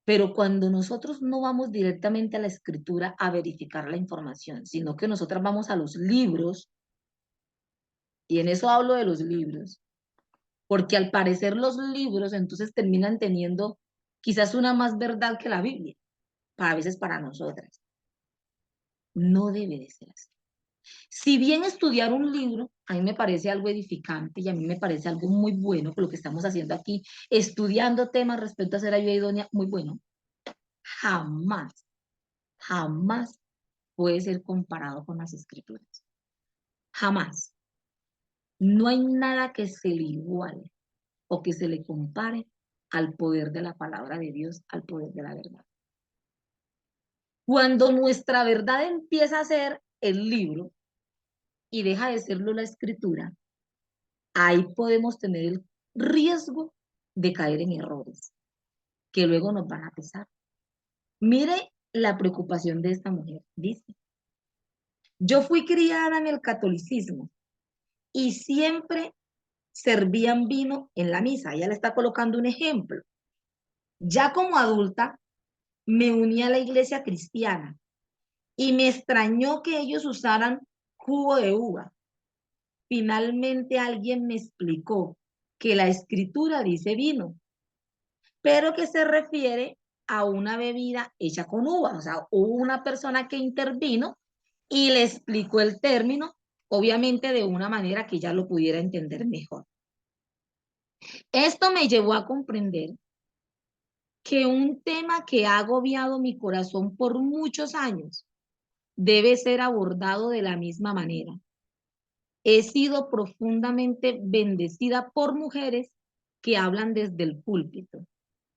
Pero cuando nosotros no vamos directamente a la escritura a verificar la información, sino que nosotros vamos a los libros, y en eso hablo de los libros, porque al parecer los libros entonces terminan teniendo quizás una más verdad que la Biblia, a veces para nosotras. No debe de ser así. Si bien estudiar un libro a mí me parece algo edificante y a mí me parece algo muy bueno, por lo que estamos haciendo aquí, estudiando temas respecto a ser ayuda idónea, muy bueno, jamás, jamás puede ser comparado con las escrituras. Jamás. No hay nada que se le iguale o que se le compare al poder de la palabra de Dios, al poder de la verdad. Cuando nuestra verdad empieza a ser el libro y deja de serlo la escritura, ahí podemos tener el riesgo de caer en errores que luego nos van a pesar. Mire la preocupación de esta mujer. Dice, yo fui criada en el catolicismo y siempre servían vino en la misa. Ella le está colocando un ejemplo. Ya como adulta, me uní a la iglesia cristiana y me extrañó que ellos usaran jugo de uva. Finalmente alguien me explicó que la escritura dice vino, pero que se refiere a una bebida hecha con uva. O sea, hubo una persona que intervino y le explicó el término, obviamente de una manera que ya lo pudiera entender mejor. Esto me llevó a comprender que un tema que ha agobiado mi corazón por muchos años debe ser abordado de la misma manera. He sido profundamente bendecida por mujeres que hablan desde el púlpito.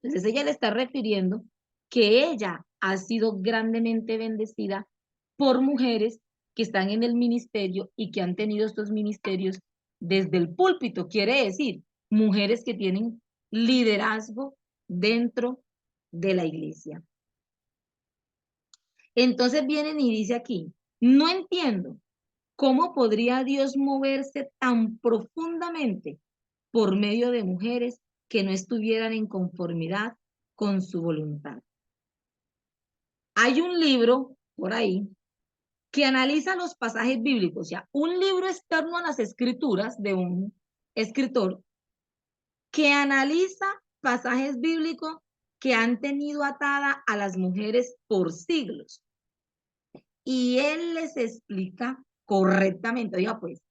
Entonces ella le está refiriendo que ella ha sido grandemente bendecida por mujeres que están en el ministerio y que han tenido estos ministerios desde el púlpito. Quiere decir, mujeres que tienen liderazgo dentro de la iglesia. Entonces vienen y dice aquí, no entiendo cómo podría Dios moverse tan profundamente por medio de mujeres que no estuvieran en conformidad con su voluntad. Hay un libro por ahí que analiza los pasajes bíblicos, o sea, un libro externo a las escrituras de un escritor que analiza pasajes bíblicos que han tenido atada a las mujeres por siglos. Y él les explica correctamente. Oiga, pues,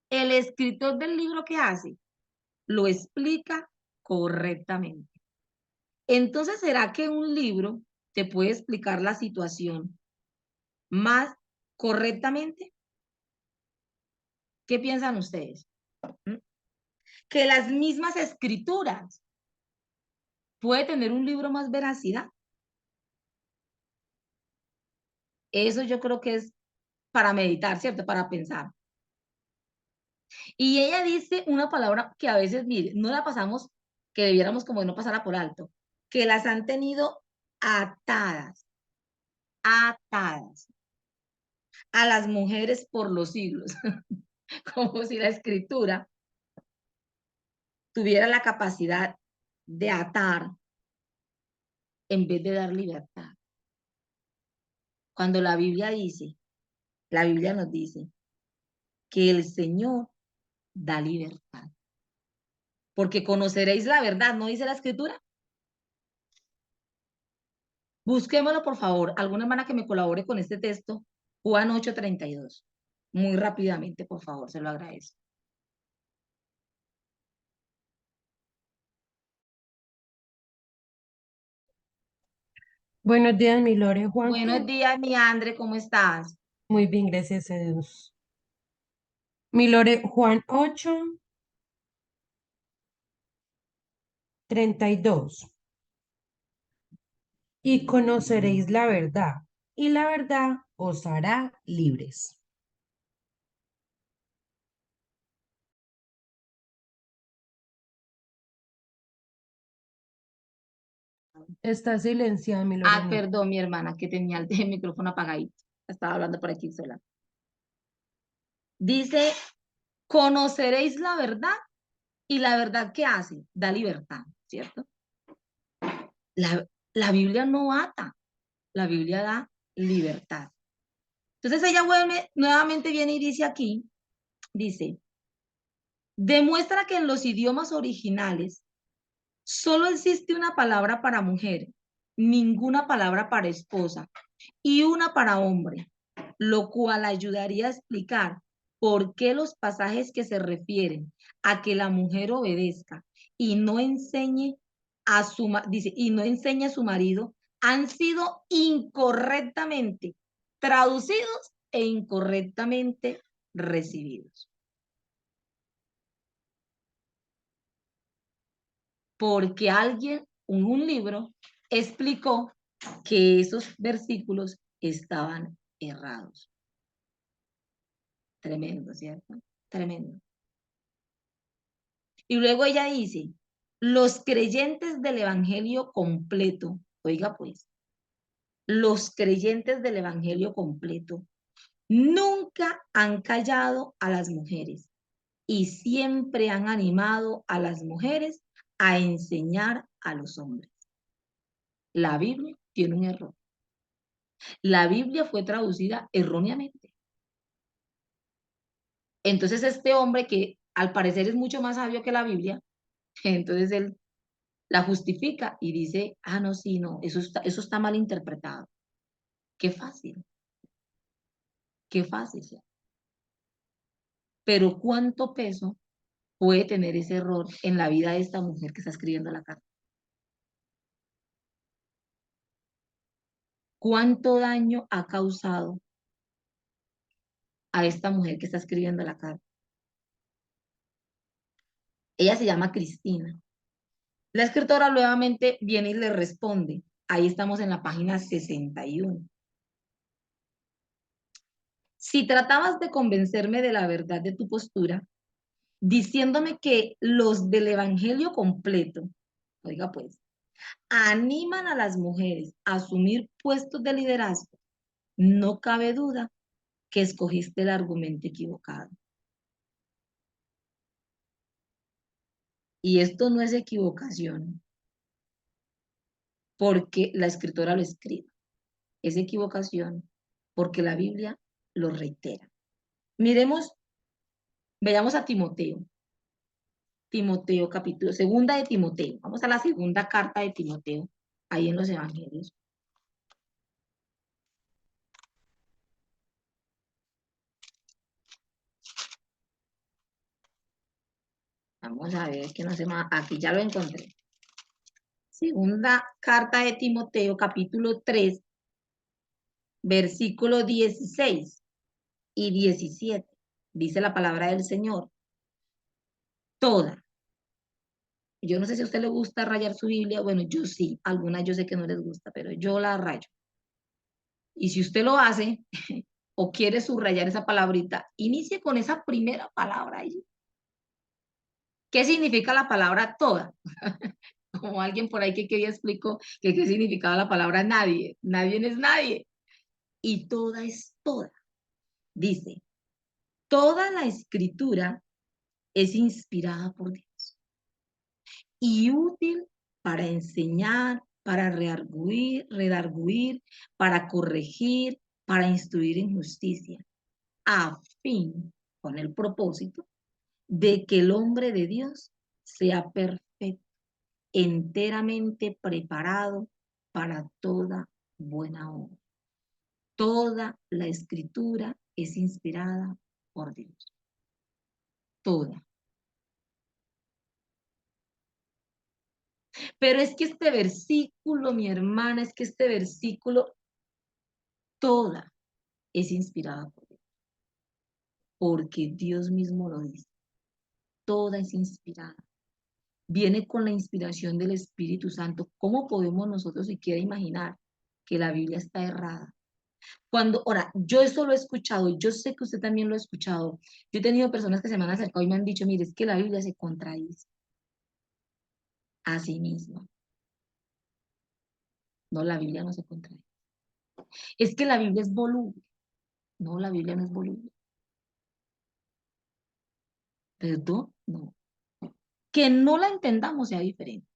el escritor del libro que hace lo explica correctamente. Entonces, ¿será que un libro te puede explicar la situación más correctamente? ¿Qué piensan ustedes? ¿Mm? Que las mismas escrituras puede tener un libro más veracidad. Eso yo creo que es para meditar, ¿cierto? Para pensar. Y ella dice una palabra que a veces, mire, no la pasamos, que debiéramos como no pasarla por alto, que las han tenido atadas, atadas a las mujeres por los siglos, como si la escritura tuviera la capacidad de atar en vez de dar libertad. Cuando la Biblia nos dice que el Señor da libertad, porque conoceréis la verdad, ¿no dice la escritura? Busquémoslo, por favor, alguna hermana que me colabore con este texto, Juan 8:32. Muy rápidamente, por favor, se lo agradezco. Buenos días, mi Lore Juan. Buenos días, mi Andre, ¿cómo estás? Muy bien, gracias a Dios. Mi Lore Juan 8:32. Y conoceréis la verdad, y la verdad os hará libres. Está silenciada, mi Ah, Lorena. perdón, mi hermana, que tenía el, el micrófono apagadito. Estaba hablando por aquí sola. Dice, conoceréis la verdad y la verdad ¿qué hace? Da libertad, ¿cierto? La Biblia no ata, la Biblia da libertad. Entonces ella vuelve, nuevamente viene y dice aquí, dice, demuestra que en los idiomas originales solo existe una palabra para mujer, ninguna palabra para esposa y una para hombre, lo cual ayudaría a explicar por qué los pasajes que se refieren a que la mujer obedezca y no enseñe a su, dice, y no enseñe a su marido han sido incorrectamente traducidos e incorrectamente recibidos. Porque alguien en un libro explicó que esos versículos estaban errados. Tremendo, ¿cierto? Tremendo. Y luego ella dice, los creyentes del Evangelio completo, oiga pues, los creyentes del Evangelio completo nunca han callado a las mujeres y siempre han animado a las mujeres a enseñar a los hombres. La Biblia tiene un error. La Biblia fue traducida erróneamente. Entonces este hombre que al parecer es mucho más sabio que la Biblia, entonces él la justifica y dice, ah, no, sí, no, eso está mal interpretado. Qué fácil, qué fácil. Pero ¿cuánto peso puede tener ese error en la vida de esta mujer que está escribiendo la carta? ¿Cuánto daño ha causado a esta mujer que está escribiendo la carta? Ella se llama Cristina. La escritora nuevamente viene y le responde. Ahí estamos en la página 61. Si tratabas de convencerme de la verdad de tu postura, diciéndome que los del Evangelio completo, oiga pues, animan a las mujeres a asumir puestos de liderazgo, no cabe duda que escogiste el argumento equivocado. Y esto no es equivocación, porque la escritora lo escribe. Es equivocación, porque la Biblia lo reitera. Miremos, veamos a Timoteo. Timoteo, capítulo, segunda de Timoteo. Vamos a la segunda carta de Timoteo, ahí en los Evangelios. Vamos a ver que no se me... Aquí ya lo encontré. Segunda carta de Timoteo, capítulo 3, versículo 16 y 17. Dice la palabra del Señor. Toda. Yo no sé si a usted le gusta rayar su Biblia. Bueno, yo sí. Algunas yo sé que no les gusta, pero yo la rayo. Y si usted lo hace o quiere subrayar esa palabrita, inicie con esa primera palabra ahí. ¿Qué significa la palabra toda? Como alguien por ahí que quería explicó que qué significaba la palabra nadie. Nadie es nadie. Y toda es toda. Dice, toda la escritura es inspirada por Dios y útil para enseñar, para redarguir, para corregir, para instruir en justicia, a fin, con el propósito, de que el hombre de Dios sea perfecto, enteramente preparado para toda buena obra. Toda la escritura es inspirada por Dios. Toda. Pero es que este versículo, mi hermana, es que este versículo, toda es inspirada por Dios. Porque Dios mismo lo dice. Toda es inspirada. Viene con la inspiración del Espíritu Santo. ¿Cómo podemos nosotros siquiera imaginar que la Biblia está errada? Ahora, yo eso lo he escuchado, yo sé que usted también lo ha escuchado. Yo he tenido personas que se me han acercado y me han dicho, mire, es que la Biblia se contradice a sí misma. No, la Biblia no se contradice. Es que la Biblia es voluble. No, la Biblia no es voluble. Perdón, no. Que no la entendamos sea diferente.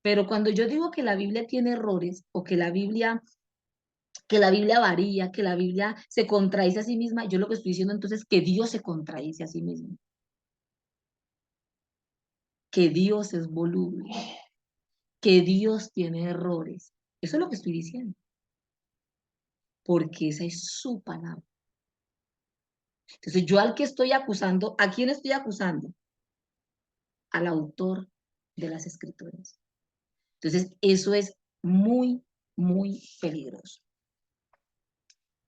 Pero cuando yo digo que la Biblia tiene errores o que la Biblia varía, que la Biblia se contradice a sí misma, yo lo que estoy diciendo entonces es que Dios se contradice a sí mismo, que Dios es voluble, que Dios tiene errores. Eso es lo que estoy diciendo, porque esa es su palabra. Entonces yo al que estoy acusando, ¿a quién estoy acusando? Al autor de las escrituras. Entonces eso es muy, muy peligroso.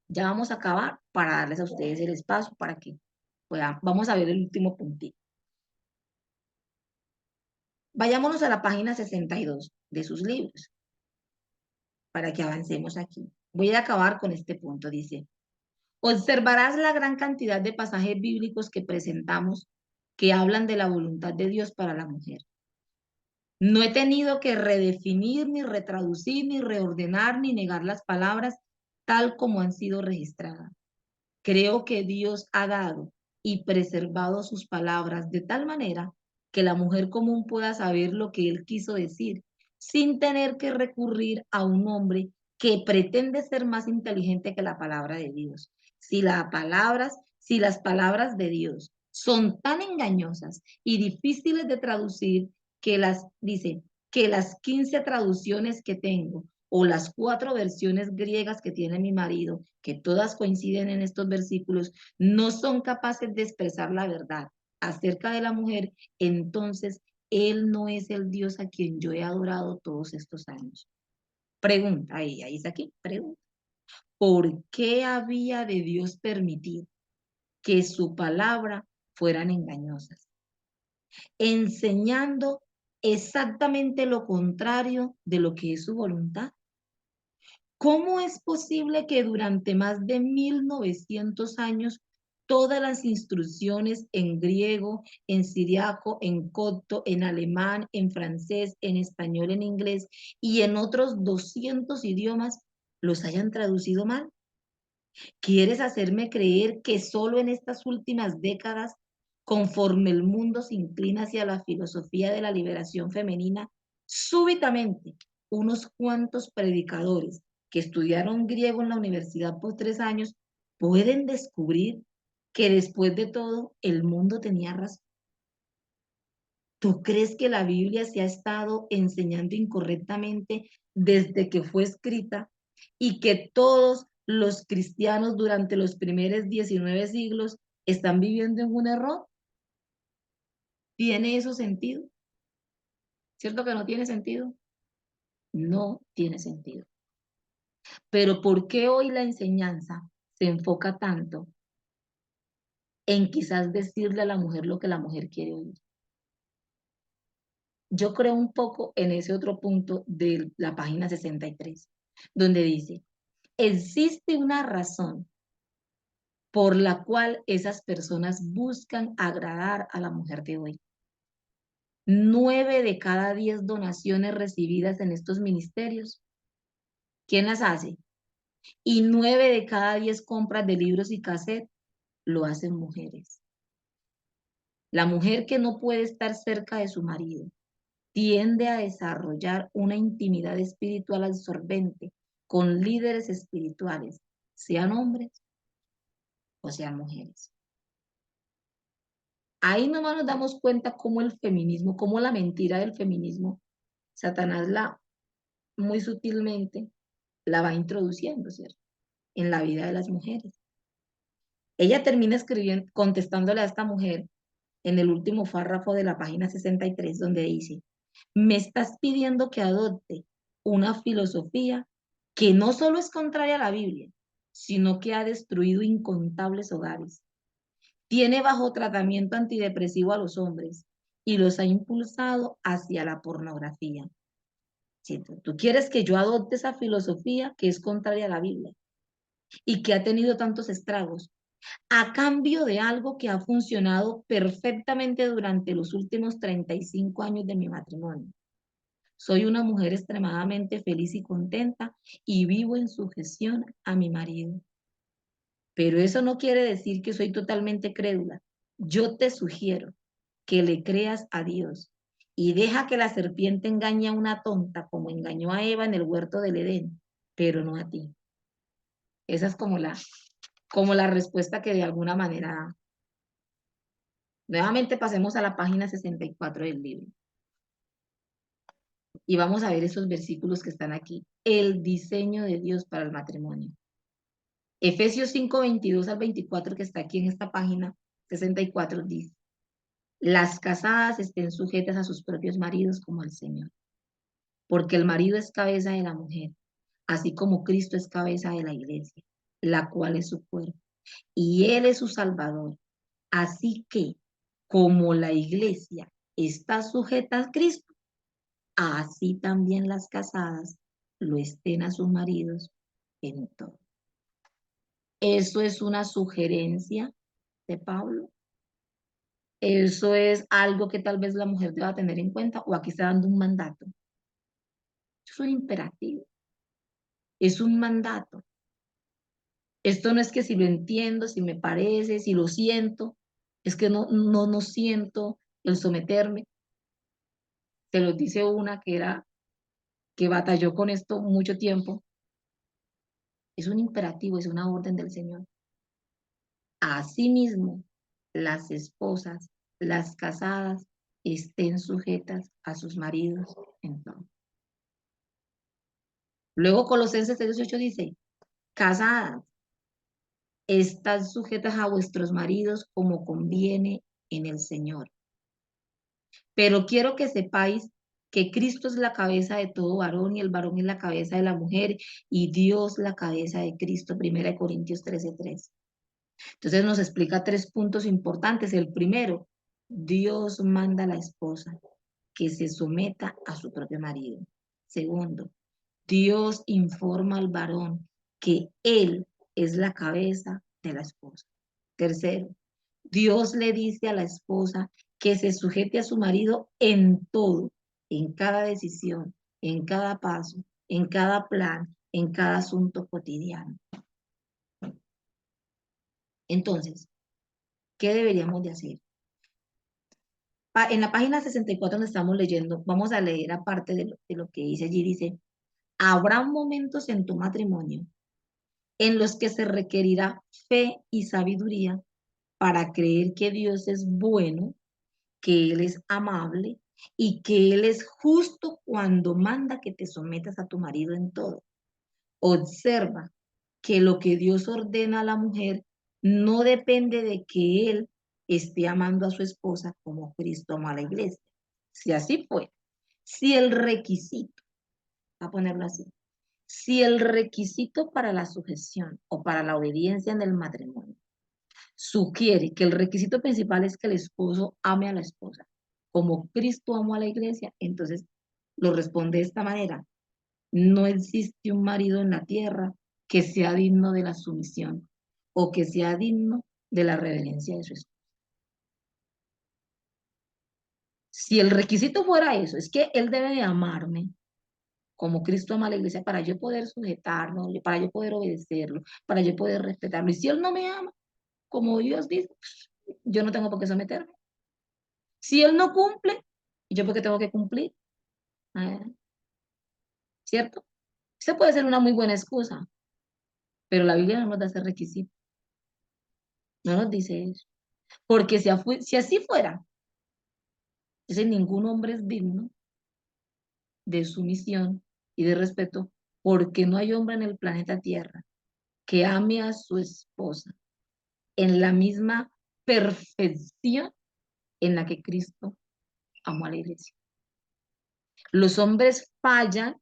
Ya vamos a acabar para darles a ustedes el espacio para que puedan. Vamos a ver el último puntito. Vayámonos a la página 62 de sus libros para que avancemos aquí. Voy a acabar con este punto. Dice, observarás la gran cantidad de pasajes bíblicos que presentamos que hablan de la voluntad de Dios para la mujer. No he tenido que redefinir, ni retraducir, ni reordenar, ni negar las palabras tal como han sido registradas. Creo que Dios ha dado y preservado sus palabras de tal manera que la mujer común pueda saber lo que Él quiso decir, sin tener que recurrir a un hombre que pretende ser más inteligente que la palabra de Dios. Si las palabras de Dios son tan engañosas y difíciles de traducir dice, que las 15 traducciones que tengo o las 4 versiones griegas que tiene mi marido, que todas coinciden en estos versículos, no son capaces de expresar la verdad acerca de la mujer, entonces Él no es el Dios a quien yo he adorado todos estos años. Pregunta, ahí está aquí, pregunta. ¿Por qué había de Dios permitir que su palabra fueran engañosas, enseñando exactamente lo contrario de lo que es su voluntad? ¿Cómo es posible que durante más de 1900 años todas las instrucciones en griego, en siriaco, en copto, en alemán, en francés, en español, en inglés y en otros 200 idiomas los hayan traducido mal? ¿Quieres hacerme creer que solo en estas últimas décadas, conforme el mundo se inclina hacia la filosofía de la liberación femenina, súbitamente unos cuantos predicadores que estudiaron griego en la universidad por 3 años pueden descubrir que después de todo el mundo tenía razón? ¿Tú crees que la Biblia se ha estado enseñando incorrectamente desde que fue escrita y que todos los cristianos durante los primeros 19 siglos están viviendo en un error? ¿Tiene eso sentido? ¿Cierto que no tiene sentido? No tiene sentido. Pero ¿por qué hoy la enseñanza se enfoca tanto en quizás decirle a la mujer lo que la mujer quiere oír? Yo creo un poco en ese otro punto de la página 63, donde dice, existe una razón por la cual esas personas buscan agradar a la mujer de hoy. 9 de cada 10 donaciones recibidas en estos ministerios, ¿quién las hace? Y 9 de cada 10 compras de libros y cassettes lo hacen mujeres. La mujer que no puede estar cerca de su marido tiende a desarrollar una intimidad espiritual absorbente con líderes espirituales, sean hombres o sean mujeres. Ahí nomás nos damos cuenta cómo el feminismo, cómo la mentira del feminismo, Satanás muy sutilmente la va introduciendo, ¿cierto? En la vida de las mujeres. Ella termina escribiendo, contestándole a esta mujer en el último párrafo de la página 63, donde dice, me estás pidiendo que adopte una filosofía que no solo es contraria a la Biblia, sino que ha destruido incontables hogares. Tiene bajo tratamiento antidepresivo a los hombres y los ha impulsado hacia la pornografía. Si tú quieres que yo adopte esa filosofía que es contraria a la Biblia y que ha tenido tantos estragos, a cambio de algo que ha funcionado perfectamente durante los últimos 35 años de mi matrimonio. Soy una mujer extremadamente feliz y contenta y vivo en sujeción a mi marido. Pero eso no quiere decir que soy totalmente crédula. Yo te sugiero que le creas a Dios y deja que la serpiente engañe a una tonta como engañó a Eva en el huerto del Edén, pero no a ti. Esa es como la respuesta que de alguna manera da. Nuevamente pasemos a la página 64 del libro y vamos a ver esos versículos que están aquí. El diseño de Dios para el matrimonio. Efesios 5, 22 al 24 que está aquí en esta página 64 dice: las casadas estén sujetas a sus propios maridos como al Señor, porque el marido es cabeza de la mujer, así como Cristo es cabeza de la iglesia, la cual es su cuerpo, y Él es su Salvador. Así que, como la iglesia está sujeta a Cristo, así también las casadas lo estén a sus maridos en todo. Eso es una sugerencia de Pablo. Eso es algo que tal vez la mujer deba tener en cuenta, o aquí está dando un mandato. Es un imperativo, es un mandato. Esto no es que si lo entiendo, si me parece, si lo siento, es que no siento el someterme. Se lo dice una que batalló con esto mucho tiempo. Es un imperativo, es una orden del Señor. Asimismo, las esposas, las casadas, estén sujetas a sus maridos en todo. Luego Colosenses 3:18 dice: casadas, están sujetas a vuestros maridos como conviene en el Señor. Pero quiero que sepáis que Cristo es la cabeza de todo varón y el varón es la cabeza de la mujer y Dios la cabeza de Cristo. 1 Corintios 13:3. Entonces nos explica 3 puntos importantes. El primero, Dios manda a la esposa que se someta a su propio marido. Segundo, Dios informa al varón que él es la cabeza de la esposa. Tercero, Dios le dice a la esposa que se sujete a su marido en todo, en cada decisión, en cada paso, en cada plan, en cada asunto cotidiano. Entonces, ¿qué deberíamos de hacer? En la página 64 donde estamos leyendo, vamos a leer aparte de lo que dice allí, dice: habrá momentos en tu matrimonio en los que se requerirá fe y sabiduría para creer que Dios es bueno, que Él es amable y que Él es justo cuando manda que te sometas a tu marido en todo. Observa que lo que Dios ordena a la mujer no depende de que Él esté amando a su esposa como Cristo amó a la iglesia. Si así fue, si el requisito, a ponerlo así, si el requisito para la sujeción o para la obediencia en el matrimonio sugiere que el requisito principal es que el esposo ame a la esposa como Cristo amó a la iglesia, entonces lo responde de esta manera: no existe un marido en la tierra que sea digno de la sumisión o que sea digno de la reverencia de su esposa. Si el requisito fuera eso, es que él debe de amarme como Cristo ama a la iglesia para yo poder sujetarlo, para yo poder obedecerlo, para yo poder respetarlo. Y si él no me ama, como Dios dice, yo no tengo por qué someterme. Si él no cumple, ¿yo por qué tengo que cumplir? Ah, ¿cierto? Esa puede ser una muy buena excusa, pero la Biblia no nos da ese requisito, no nos dice eso. Porque si así fuera, entonces ningún hombre es digno de sumisión y de respeto, porque no hay hombre en el planeta Tierra que ame a su esposa en la misma perfección en la que Cristo amó a la iglesia. Los hombres fallan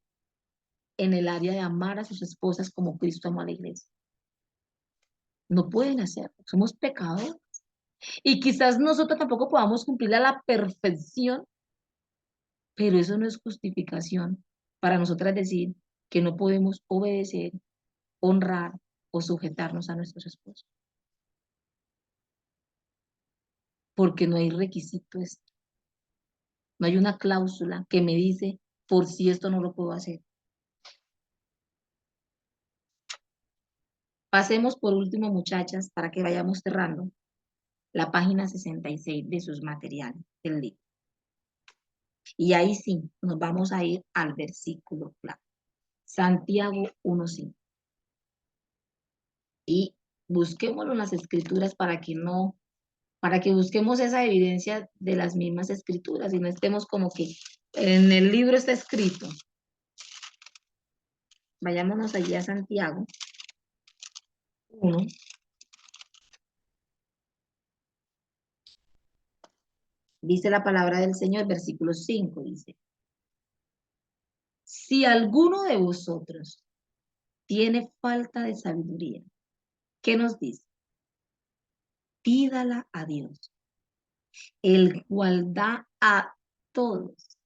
en el área de amar a sus esposas como Cristo amó a la iglesia. No pueden hacerlo, somos pecadores. Y quizás nosotros tampoco podamos cumplir a la perfección, pero eso no es justificación para nosotras decir que no podemos obedecer, honrar o sujetarnos a nuestros esposos, porque no hay requisito, no hay una cláusula que me dice por si esto no lo puedo hacer. Pasemos por último, muchachas, para que vayamos cerrando, la página 66 de sus materiales del libro. Y ahí sí, nos vamos a ir al versículo clave. Santiago 1:5. Y busquémoslo en las escrituras para que busquemos esa evidencia de las mismas escrituras y no estemos como que en el libro está escrito. Vayámonos allí a Santiago 1. Dice la palabra del Señor, versículo 5, dice: si alguno de vosotros tiene falta de sabiduría, ¿qué nos dice? Pídala a Dios, el cual da a todos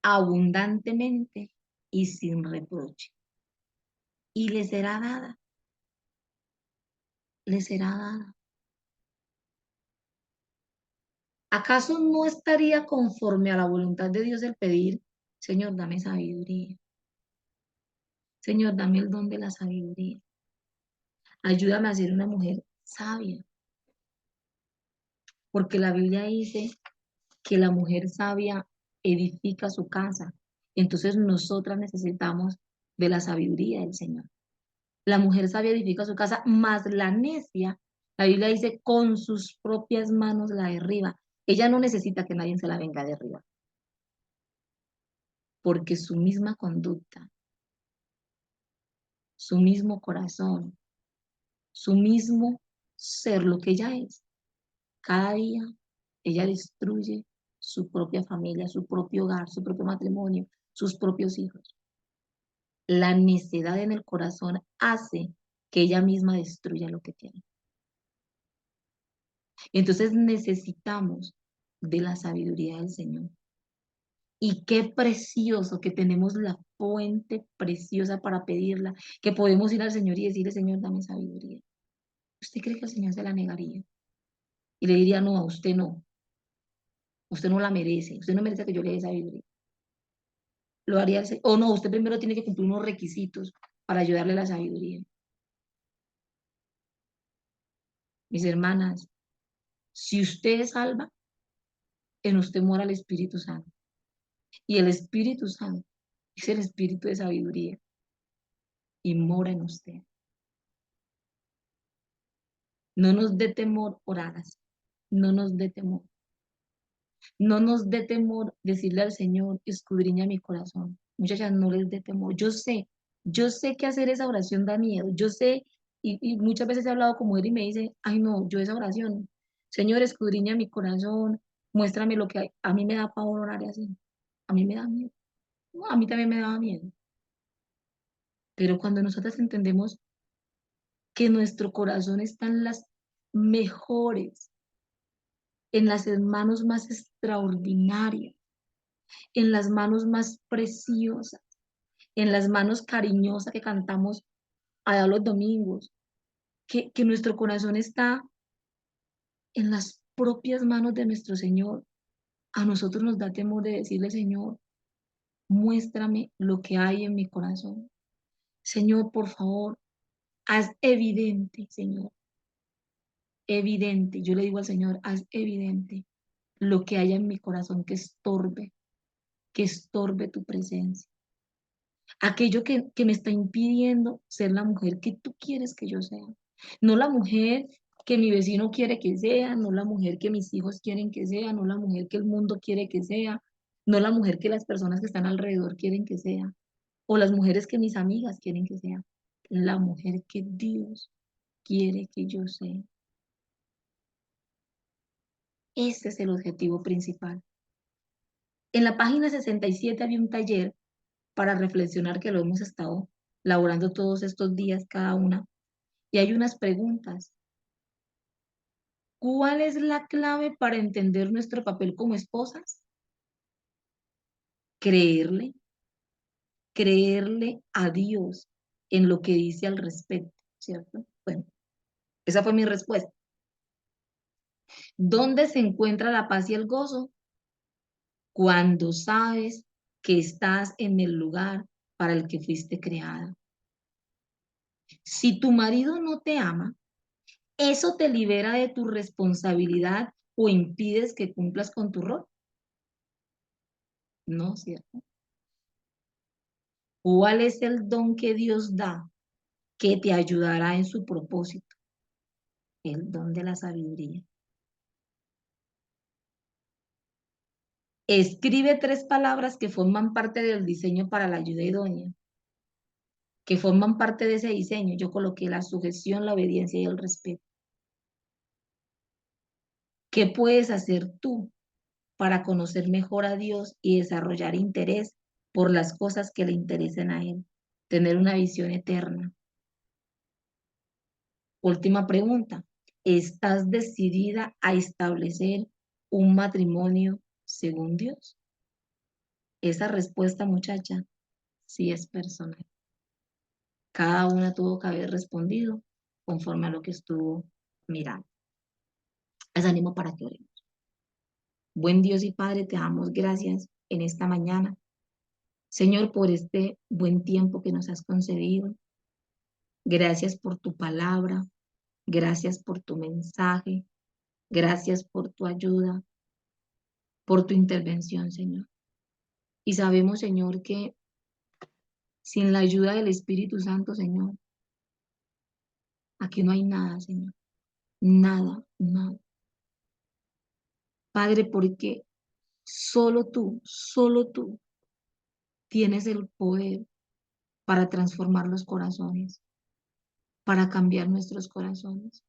abundantemente y sin reproche, y le será dada, le será dada. ¿Acaso no estaría conforme a la voluntad de Dios el pedir, Señor, dame sabiduría? Señor, dame el don de la sabiduría. Ayúdame a ser una mujer sabia, porque la Biblia dice que la mujer sabia edifica su casa. Entonces nosotras necesitamos de la sabiduría del Señor. La mujer sabia edifica su casa, más la necia, la Biblia dice, con sus propias manos la derriba. Ella no necesita que nadie se la venga a derribar, porque su misma conducta, su mismo corazón, su mismo ser, lo que ella es, cada día ella destruye su propia familia, su propio hogar, su propio matrimonio, sus propios hijos. La necedad en el corazón hace que ella misma destruya lo que tiene. Entonces necesitamos de la sabiduría del Señor. Y qué precioso que tenemos la fuente preciosa para pedirla, que podemos ir al Señor y decirle, Señor, dame sabiduría. ¿Usted cree que el Señor se la negaría? Y le diría, no, a usted no la merece, usted no merece que yo le dé sabiduría. Lo haría el Señor. O no, usted primero tiene que cumplir unos requisitos para ayudarle a la sabiduría. Mis hermanas, si usted es salva, en usted mora el Espíritu Santo. Y el Espíritu Santo es el Espíritu de sabiduría y mora en usted. No nos dé temor orar así. No nos dé temor. No nos dé temor decirle al Señor, escudriña mi corazón. Muchachas, no les dé temor. Yo sé que hacer esa oración da miedo. Yo sé, y muchas veces he hablado con mujer y me dice, ay no, yo esa oración, Señor, escudriña mi corazón, muéstrame lo que hay. A mí me da pavor orar así. A mí me da miedo. No, a mí también me daba miedo. Pero cuando nosotras entendemos que nuestro corazón está en las mejores, en las manos más extraordinarias, en las manos más preciosas, en las manos cariñosas que cantamos allá los domingos, que nuestro corazón está en las propias manos de nuestro Señor. A nosotros nos da temor de decirle, Señor, muéstrame lo que hay en mi corazón. Señor, por favor, haz evidente, Señor, evidente. Yo le digo al Señor, haz evidente lo que haya en mi corazón que estorbe tu presencia. Aquello que me está impidiendo ser la mujer que tú quieres que yo sea. No la mujer que mi vecino quiere que sea, no la mujer que mis hijos quieren que sea, no la mujer que el mundo quiere que sea, no la mujer que las personas que están alrededor quieren que sea, o las mujeres que mis amigas quieren que sea. La mujer que Dios quiere que yo sea. Ese es el objetivo principal. En la página 67 había un taller para reflexionar que lo hemos estado laborando todos estos días cada una. Y hay unas preguntas. ¿Cuál es la clave para entender nuestro papel como esposas? Creerle, creerle a Dios en lo que dice al respecto, ¿cierto? Bueno, esa fue mi respuesta. ¿Dónde se encuentra la paz y el gozo? Cuando sabes que estás en el lugar para el que fuiste creada. Si tu marido no te ama, ¿eso te libera de tu responsabilidad o impides que cumplas con tu rol? No, ¿cierto? ¿Cuál es el don que Dios da que te ayudará en su propósito? El don de la sabiduría. Escribe 3 palabras que forman parte del diseño para la ayuda idónea, que forman parte de ese diseño. Yo coloqué la sujeción, la obediencia y el respeto. ¿Qué puedes hacer tú para conocer mejor a Dios y desarrollar interés por las cosas que le interesen a Él? Tener una visión eterna. Última pregunta. ¿Estás decidida a establecer un matrimonio según Dios? Esa respuesta, muchacha, sí es personal. Cada una tuvo que haber respondido conforme a lo que estuvo mirando. Les animo para que oremos. Buen Dios y Padre, te damos gracias en esta mañana. Señor, por este buen tiempo que nos has concedido. Gracias por tu palabra. Gracias por tu mensaje. Gracias por tu ayuda, por tu intervención, Señor. Y sabemos, Señor, que sin la ayuda del Espíritu Santo, Señor, aquí no hay nada, Señor. Nada, nada. Padre, porque solo tú tienes el poder para transformar los corazones, para cambiar nuestros corazones.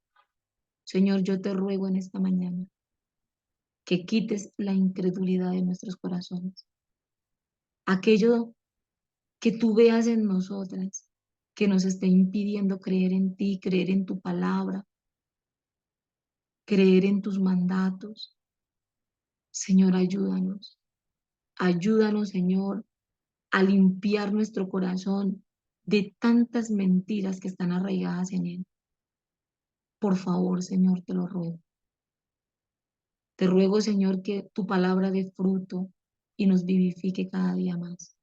Señor, yo te ruego en esta mañana que quites la incredulidad de nuestros corazones. Aquello que tú veas en nosotras que nos esté impidiendo creer en ti, creer en tu palabra, creer en tus mandatos. Señor, ayúdanos. Ayúdanos, Señor, a limpiar nuestro corazón de tantas mentiras que están arraigadas en él. Por favor, Señor, te lo ruego. Te ruego, Señor, que tu palabra dé fruto y nos vivifique cada día más.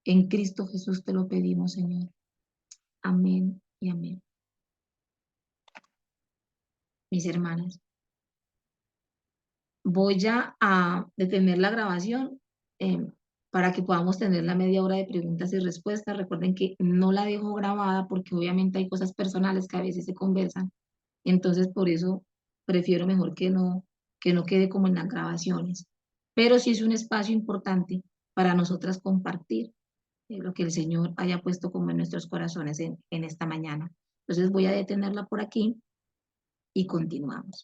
En Cristo Jesús te lo pedimos, Señor. Amén y amén. Mis hermanas, voy ya a detener la grabación eh, para que podamos tener la media hora de preguntas y respuestas. Recuerden que no la dejo grabada porque obviamente hay cosas personales que a veces se conversan. Entonces, por eso prefiero mejor que no quede como en las grabaciones. Pero sí es un espacio importante para nosotras compartir lo que el Señor haya puesto como en nuestros corazones en esta mañana. Entonces voy a detenerla por aquí y continuamos.